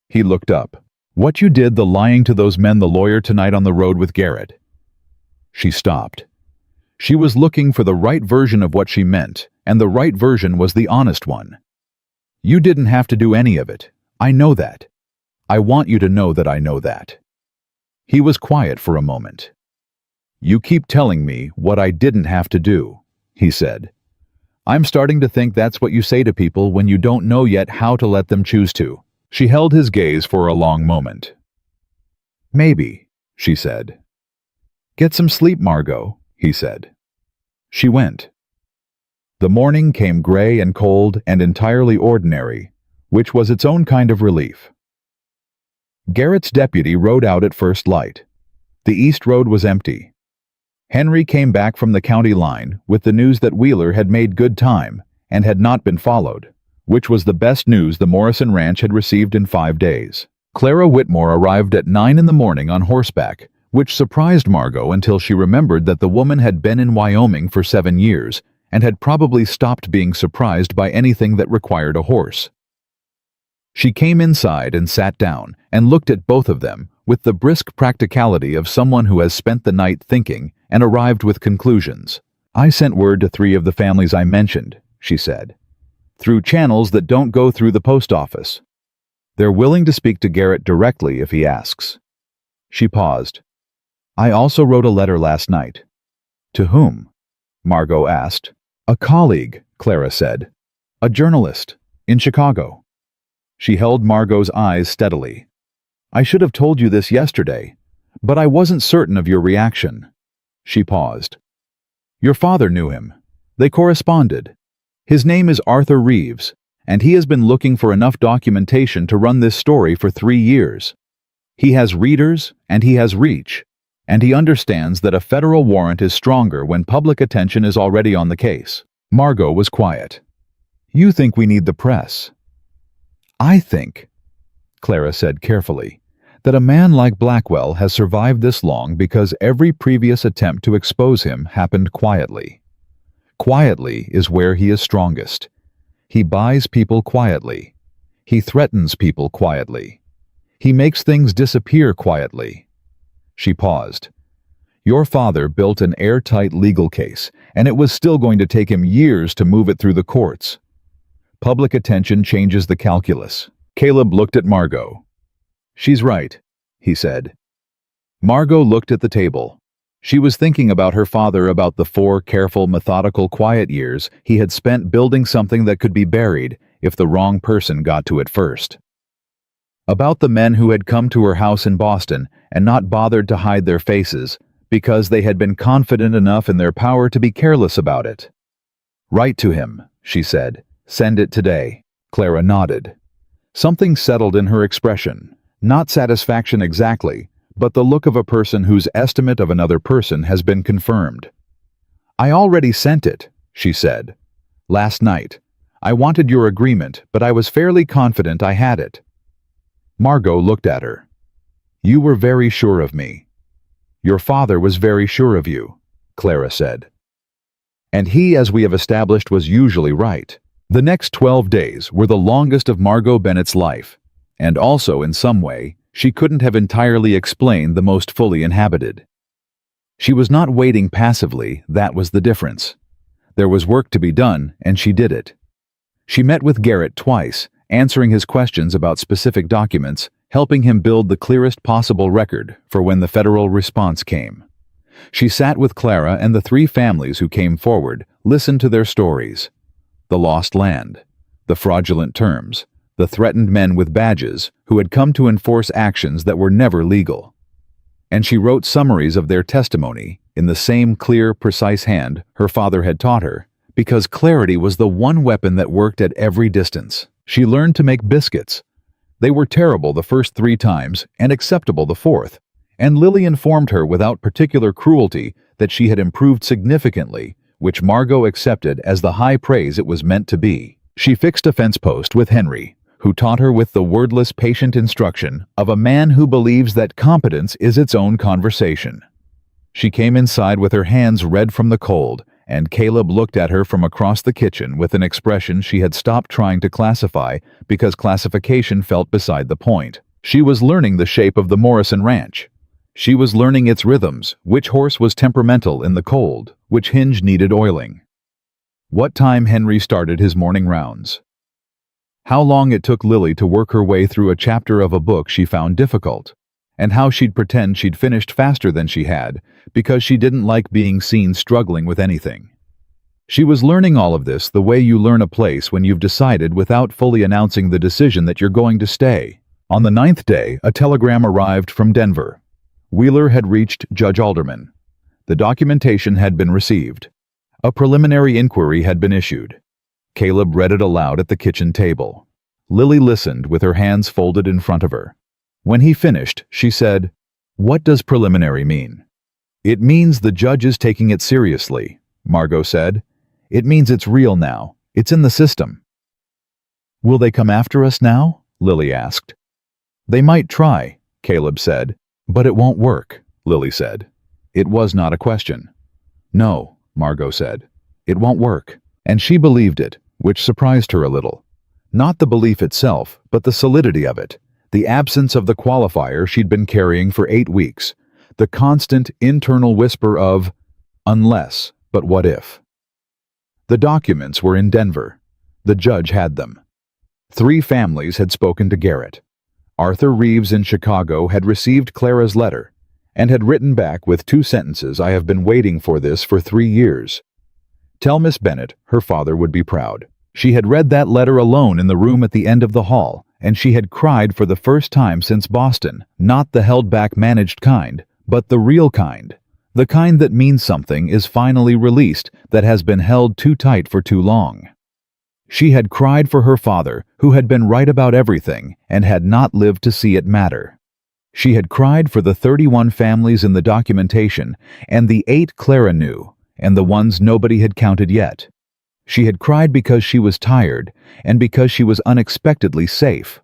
He looked up. What you did the lying to those men the lawyer tonight on the road with Garrett. She stopped. She was looking for the right version of what she meant, and the right version was the honest one. You didn't have to do any of it. I know that. I want you to know that I know that. He was quiet for a moment. You keep telling me what I didn't have to do, he said. I'm starting to think that's what you say to people when you don't know yet how to let them choose to. She held his gaze for a long moment. Maybe, she said. Get some sleep, Margot, he said. She went. The morning came gray and cold and entirely ordinary, which was its own kind of relief. Garrett's deputy rode out at first light. The east road was empty. Henry came back from the county line with the news that Wheeler had made good time and had not been followed, which was the best news the Morrison Ranch had received in 5 days. Clara Whitmore arrived at 9 in the morning on horseback, which surprised Margot until she remembered that the woman had been in Wyoming for 7 years and had probably stopped being surprised by anything that required a horse. She came inside and sat down and looked at both of them with the brisk practicality of someone who has spent the night thinking and arrived with conclusions. "I sent word to 3 of the families I mentioned," she said, "through channels that don't go through the post office. They're willing to speak to Garrett directly if he asks." She paused. "I also wrote a letter last night." "To whom?" Margot asked. "A colleague," Clara said. "A journalist. In Chicago." She held Margot's eyes steadily. "I should have told you this yesterday, but I wasn't certain of your reaction." She paused. "Your father knew him. They corresponded. His name is Arthur Reeves, and he has been looking for enough documentation to run this story for 3 years. He has readers, and he has reach, and he understands that a federal warrant is stronger when public attention is already on the case." Margot was quiet. "You think we need the press?" "I think," Clara said carefully, "that a man like Blackwell has survived this long because every previous attempt to expose him happened quietly. Quietly is where he is strongest. He buys people quietly. He threatens people quietly. He makes things disappear quietly." She paused. "Your father built an airtight legal case, and it was still going to take him years to move it through the courts. Public attention changes the calculus." Caleb looked at Margot. "She's right," he said. Margot looked at the table. She was thinking about her father, about the 4 careful, methodical, quiet years he had spent building something that could be buried if the wrong person got to it first. About the men who had come to her house in Boston and not bothered to hide their faces because they had been confident enough in their power to be careless about it. "Write to him," she said. "Send it today." Clara nodded. Something settled in her expression, not satisfaction exactly, but the look of a person whose estimate of another person has been confirmed. "I already sent it," she said. "Last night. I wanted your agreement, but I was fairly confident I had it." Margot looked at her. "You were very sure of me." "Your father was very sure of you," Clara said. "And he, as we have established, was usually right." The next 12 days were the longest of Margot Bennett's life, and also, in some way, she couldn't have entirely explained the most fully inhabited. She was not waiting passively, that was the difference. There was work to be done, and she did it. She met with Garrett twice, answering his questions about specific documents, helping him build the clearest possible record for when the federal response came. She sat with Clara and the 3 families who came forward, listened to their stories. The lost land, the fraudulent terms, the threatened men with badges who had come to enforce actions that were never legal. And she wrote summaries of their testimony in the same clear, precise hand her father had taught her, because clarity was the one weapon that worked at every distance. She learned to make biscuits. They were terrible the first 3 times and acceptable the 4th, and Lily informed her without particular cruelty that she had improved significantly, which Margot accepted as the high praise it was meant to be. She fixed a fence post with Henry, who taught her with the wordless, patient instruction of a man who believes that competence is its own conversation. She came inside with her hands red from the cold, and Caleb looked at her from across the kitchen with an expression she had stopped trying to classify because classification felt beside the point. She was learning the shape of the Morrison Ranch. She was learning its rhythms, which horse was temperamental in the cold, which hinge needed oiling. What time Henry started his morning rounds. How long it took Lily to work her way through a chapter of a book she found difficult, and how she'd pretend she'd finished faster than she had because she didn't like being seen struggling with anything. She was learning all of this the way you learn a place when you've decided without fully announcing the decision that you're going to stay. On the 9th day, a telegram arrived from Denver. Wheeler had reached Judge Alderman. The documentation had been received. A preliminary inquiry had been issued. Caleb read it aloud at the kitchen table. Lily listened with her hands folded in front of her. When he finished, she said, "What does preliminary mean?" "It means the judge is taking it seriously," Margot said. "It means it's real now. It's in the system." "Will they come after us now?" Lily asked. "They might try," Caleb said. "But it won't work," Lily said. It was not a question. "No," Margot said. "It won't work." And she believed it, which surprised her a little. Not the belief itself, but the solidity of it. The absence of the qualifier she'd been carrying for 8 weeks. The constant internal whisper of, unless, but what if? The documents were in Denver. The judge had them. 3 families had spoken to Garrett. Arthur Reeves in Chicago had received Clara's letter and had written back with 2 sentences, "I have been waiting for this for 3 years. Tell Miss Bennett her father would be proud." She had read that letter alone in the room at the end of the hall, and she had cried for the first time since Boston, not the held-back managed kind, but the real kind. The kind that means something is finally released that has been held too tight for too long. She had cried for her father, who had been right about everything and had not lived to see it matter. She had cried for the 31 families in the documentation and the 8 Clara knew, and the ones nobody had counted yet. She had cried because she was tired and because she was unexpectedly safe.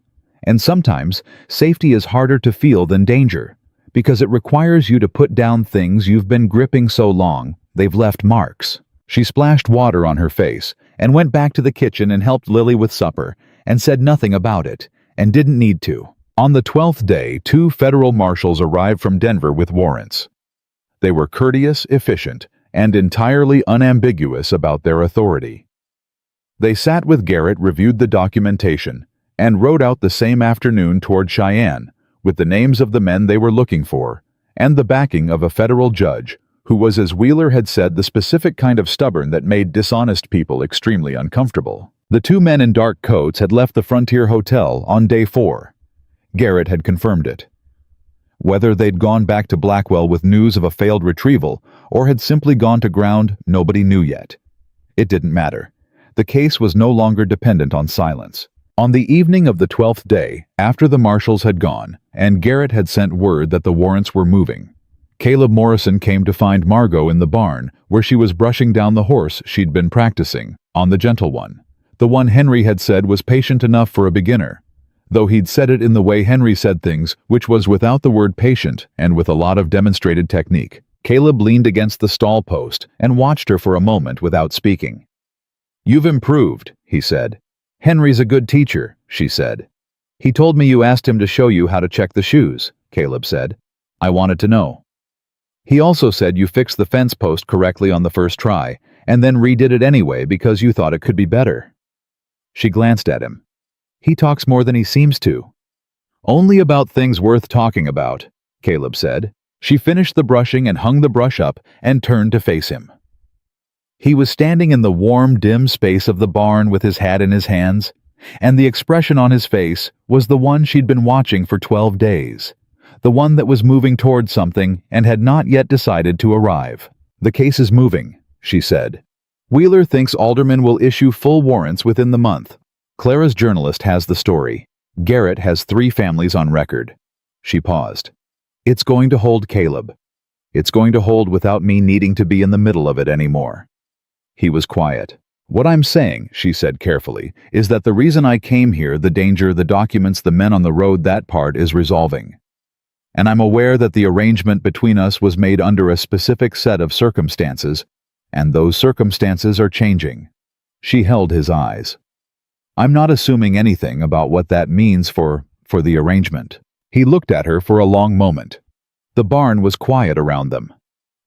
And sometimes, safety is harder to feel than danger, because it requires you to put down things you've been gripping so long they've left marks. She splashed water on her face and went back to the kitchen and helped Lily with supper and said nothing about it, and didn't need to. On the 12th day, 2 federal marshals arrived from Denver with warrants. They were courteous, efficient, and entirely unambiguous about their authority. They sat with Garrett, reviewed the documentation, and rode out the same afternoon toward Cheyenne with the names of the men they were looking for and the backing of a federal judge who was, as Wheeler had said, the specific kind of stubborn that made dishonest people extremely uncomfortable. The 2 men in dark coats had left the Frontier Hotel on day 4. Garrett had confirmed it. Whether they'd gone back to Blackwell with news of a failed retrieval or had simply gone to ground, nobody knew yet. It didn't matter. The case was no longer dependent on silence. On the evening of the 12th day, after the marshals had gone, and Garrett had sent word that the warrants were moving, Caleb Morrison came to find Margot in the barn, where she was brushing down the horse she'd been practicing, on the gentle one. The one Henry had said was patient enough for a beginner, though he'd said it in the way Henry said things, which was without the word patient and with a lot of demonstrated technique. Caleb leaned against the stall post and watched her for a moment without speaking. "You've improved," he said. "Henry's a good teacher," she said. "He told me you asked him to show you how to check the shoes," Caleb said. "I wanted to know." "He also said you fixed the fence post correctly on the first try, and then redid it anyway because you thought it could be better." She glanced at him. "He talks more than he seems to." "Only about things worth talking about," Caleb said. She finished the brushing and hung the brush up and turned to face him. He was standing in the warm, dim space of the barn with his hat in his hands, and the expression on his face was the one she'd been watching for 12 days, the one that was moving toward something and had not yet decided to arrive. "The case is moving," she said. "Wheeler thinks Alderman will issue full warrants within the month. Clara's journalist has the story. Garrett has 3 families on record." She paused. "It's going to hold Caleb. It's going to hold without me needing to be in the middle of it anymore." He was quiet. "What I'm saying," she said carefully, "is that the reason I came here, the danger, the documents, the men on the road, that part is resolving. And I'm aware that the arrangement between us was made under a specific set of circumstances, and those circumstances are changing." She held his eyes. "I'm not assuming anything about what that means for the arrangement." He looked at her for a long moment. The barn was quiet around them.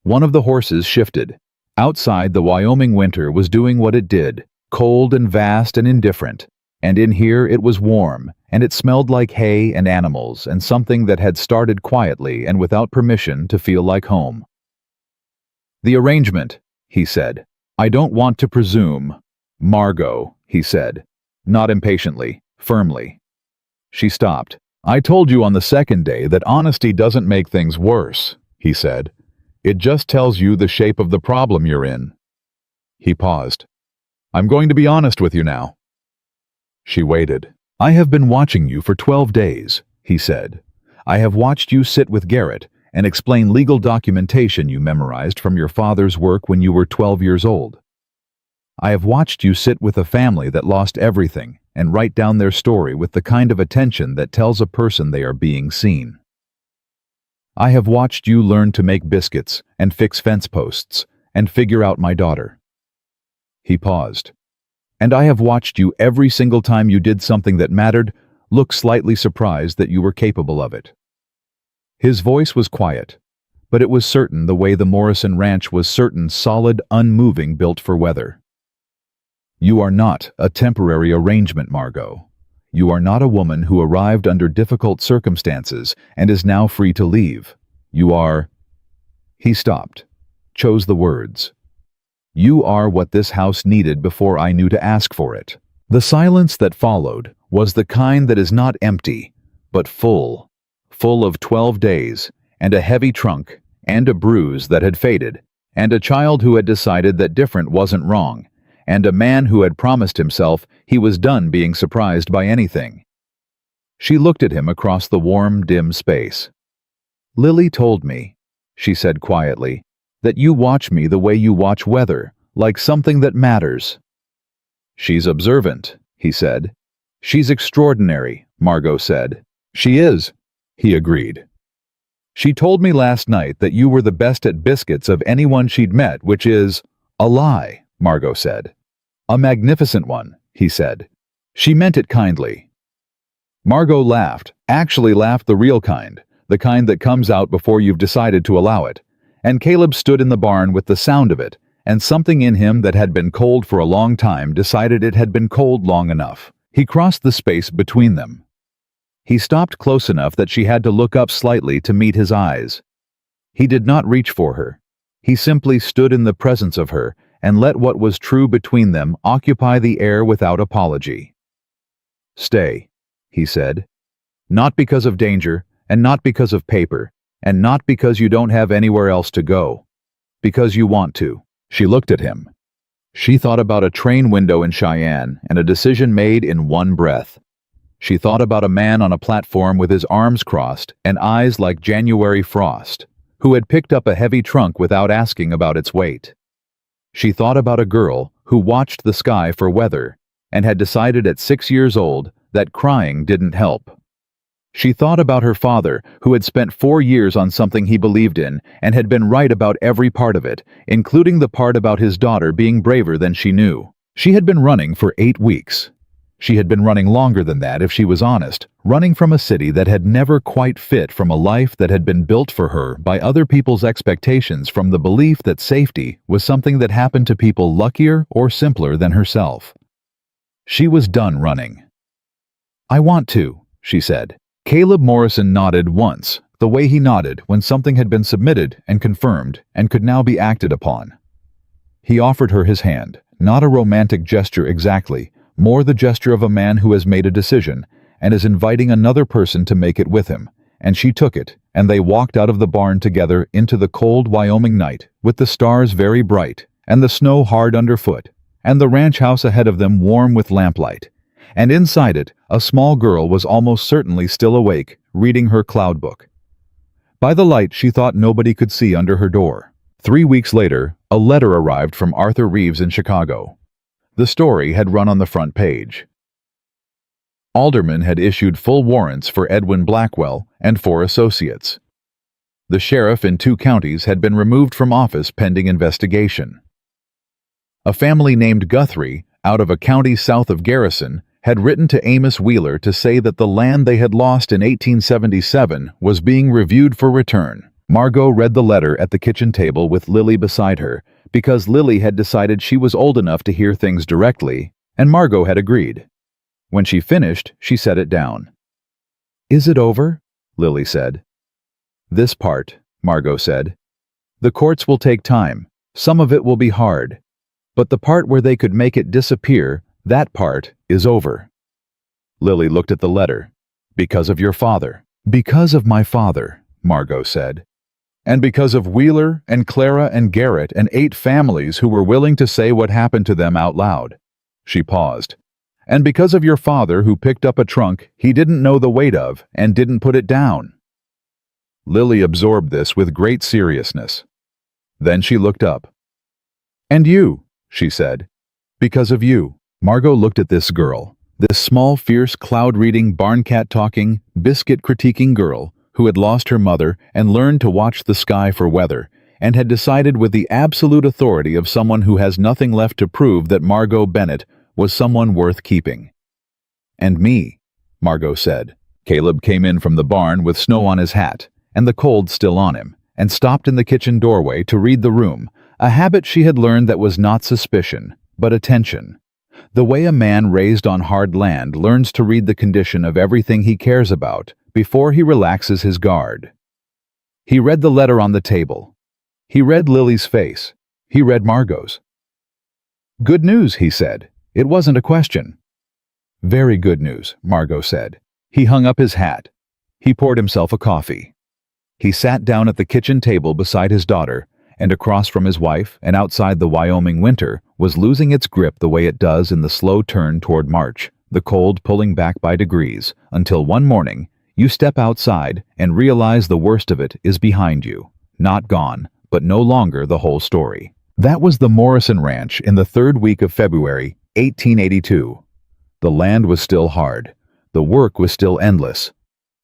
One of the horses shifted. Outside, the Wyoming winter was doing what it did, cold and vast and indifferent, and in here it was warm, and it smelled like hay and animals and something that had started quietly and without permission to feel like home. "The arrangement," he said. "I don't want to presume." "Margot," he said, not impatiently, firmly. She stopped. "I told you on the second day that honesty doesn't make things worse," he said. "It just tells you the shape of the problem you're in." He paused. "I'm going to be honest with you now." She waited. "I have been watching you for 12 days, he said. "I have watched you sit with Garrett and explain legal documentation you memorized from your father's work when you were 12 years old. I have watched you sit with a family that lost everything and write down their story with the kind of attention that tells a person they are being seen. I have watched you learn to make biscuits and fix fence posts and figure out my daughter." He paused. "And I have watched you every single time you did something that mattered look slightly surprised that you were capable of it." His voice was quiet, but it was certain the way the Morrison Ranch was certain, solid, unmoving, built for weather. "You are not a temporary arrangement, Margot. You are not a woman who arrived under difficult circumstances and is now free to leave. You are—" He stopped, chose the words. "You are what this house needed before I knew to ask for it." The silence that followed was the kind that is not empty, but full of 12 days, and a heavy trunk, and a bruise that had faded, and a child who had decided that different wasn't wrong, and a man who had promised himself he was done being surprised by anything. She looked at him across the warm, dim space. "Lily told me," she said quietly, "that you watch me the way you watch weather, like something that matters." "She's observant," he said. "She's extraordinary," Margot said. "She is," he agreed. "She told me last night that you were the best at biscuits of anyone she'd met, which is—" "A lie," Margot said. "A magnificent one," he said. "She meant it kindly." Margot laughed, actually laughed the real kind, the kind that comes out before you've decided to allow it. And Caleb stood in the barn with the sound of it, and something in him that had been cold for a long time decided it had been cold long enough. He crossed the space between them. He stopped close enough that she had to look up slightly to meet his eyes. He did not reach for her. He simply stood in the presence of her and let what was true between them occupy the air without apology. "Stay," he said. "Not because of danger, and not because of paper, and not because you don't have anywhere else to go. Because you want to." She looked at him. She thought about a train window in Cheyenne and a decision made in one breath. She thought about a man on a platform with his arms crossed and eyes like January frost, who had picked up a heavy trunk without asking about its weight. She thought about a girl who watched the sky for weather and had decided at 6 years old that crying didn't help. She thought about her father, who had spent 4 years on something he believed in and had been right about every part of it, including the part about his daughter being braver than she knew. She had been running for 8 weeks. She had been running longer than that, if she was honest, running from a city that had never quite fit, from a life that had been built for her by other people's expectations, from the belief that safety was something that happened to people luckier or simpler than herself. She was done running. "I want to," she said. Caleb Morrison nodded once, the way he nodded when something had been submitted and confirmed and could now be acted upon. He offered her his hand, not a romantic gesture exactly, more the gesture of a man who has made a decision and is inviting another person to make it with him, and she took it, and they walked out of the barn together into the cold Wyoming night, with the stars very bright, and the snow hard underfoot, and the ranch house ahead of them warm with lamplight. And inside it, a small girl was almost certainly still awake, reading her cloud book. By the light she thought nobody could see under her door. 3 weeks later, a letter arrived from Arthur Reeves in Chicago. The story had run on the front page. Aldermen had issued full warrants for Edwin Blackwell and 4 associates. The sheriff in 2 counties had been removed from office pending investigation. A family named Guthrie, out of a county south of Garrison, had written to Amos Wheeler to say that the land they had lost in 1877 was being reviewed for return. Margot read the letter at the kitchen table with Lily beside her, because Lily had decided she was old enough to hear things directly, and Margot had agreed. When she finished, she set it down. "Is it over?" Lily said. "This part," Margot said. "The courts will take time. Some of it will be hard. But the part where they could make it disappear, that part is over." Lily looked at the letter. "Because of your father." "Because of my father," Margot said. "And because of Wheeler and Clara and Garrett and 8 families who were willing to say what happened to them out loud." She paused. And because of your father who picked up a trunk he didn't know the weight of and didn't put it down." Lily absorbed this with great seriousness. Then she looked up. "And you," she said. "Because of you." Margot looked at this girl, this small, fierce, cloud-reading, barn-cat-talking, biscuit-critiquing girl who had lost her mother and learned to watch the sky for weather, and had decided with the absolute authority of someone who has nothing left to prove that Margot Bennett was someone worth keeping. "And me," Margot said. Caleb came in from the barn with snow on his hat, and the cold still on him, and stopped in the kitchen doorway to read the room, a habit she had learned that was not suspicion, but attention. The way a man raised on hard land learns to read the condition of everything he cares about before he relaxes his guard. He read the letter on the table. He read Lily's face. He read Margot's. "Good news," he said. It wasn't a question. "Very good news," Margot said. He hung up his hat. He poured himself a coffee. He sat down at the kitchen table beside his daughter, and across from his wife and outside the Wyoming winter was losing its grip the way it does in the slow turn toward March, the cold pulling back by degrees, until one morning you step outside and realize the worst of it is behind you, not gone, but no longer the whole story. That was the Morrison Ranch in the third week of February, 1882. The land was still hard. The work was still endless.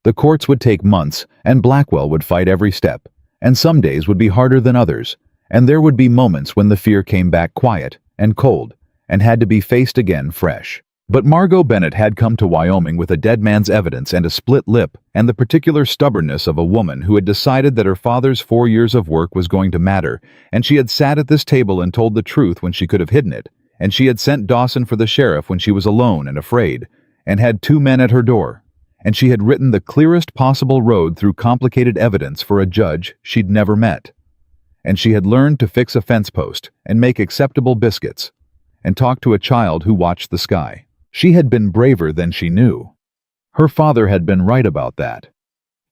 The courts would take months, and Blackwell would fight every step, and some days would be harder than others, and there would be moments when the fear came back quiet and cold and had to be faced again fresh. But Margot Bennett had come to Wyoming with a dead man's evidence and a split lip and the particular stubbornness of a woman who had decided that her father's 4 years of work was going to matter, and she had sat at this table and told the truth when she could have hidden it, and she had sent Dawson for the sheriff when she was alone and afraid, and had 2 men at her door, and she had written the clearest possible road through complicated evidence for a judge she'd never met. And she had learned to fix a fence post and make acceptable biscuits and talk to a child who watched the sky. She had been braver than she knew. Her father had been right about that.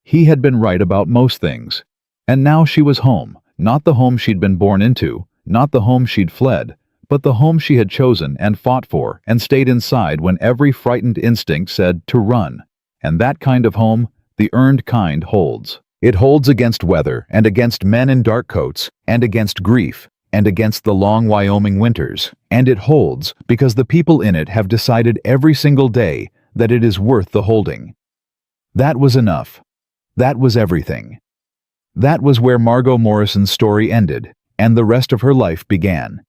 He had been right about most things. And now she was home, not the home she'd been born into, not the home she'd fled, but the home she had chosen and fought for and stayed inside when every frightened instinct said to run. And that kind of home, the earned kind, holds. It holds against weather and against men in dark coats and against grief and against the long Wyoming winters. And it holds because the people in it have decided every single day that it is worth the holding. That was enough. That was everything. That was where Margot Morrison's story ended, and the rest of her life began.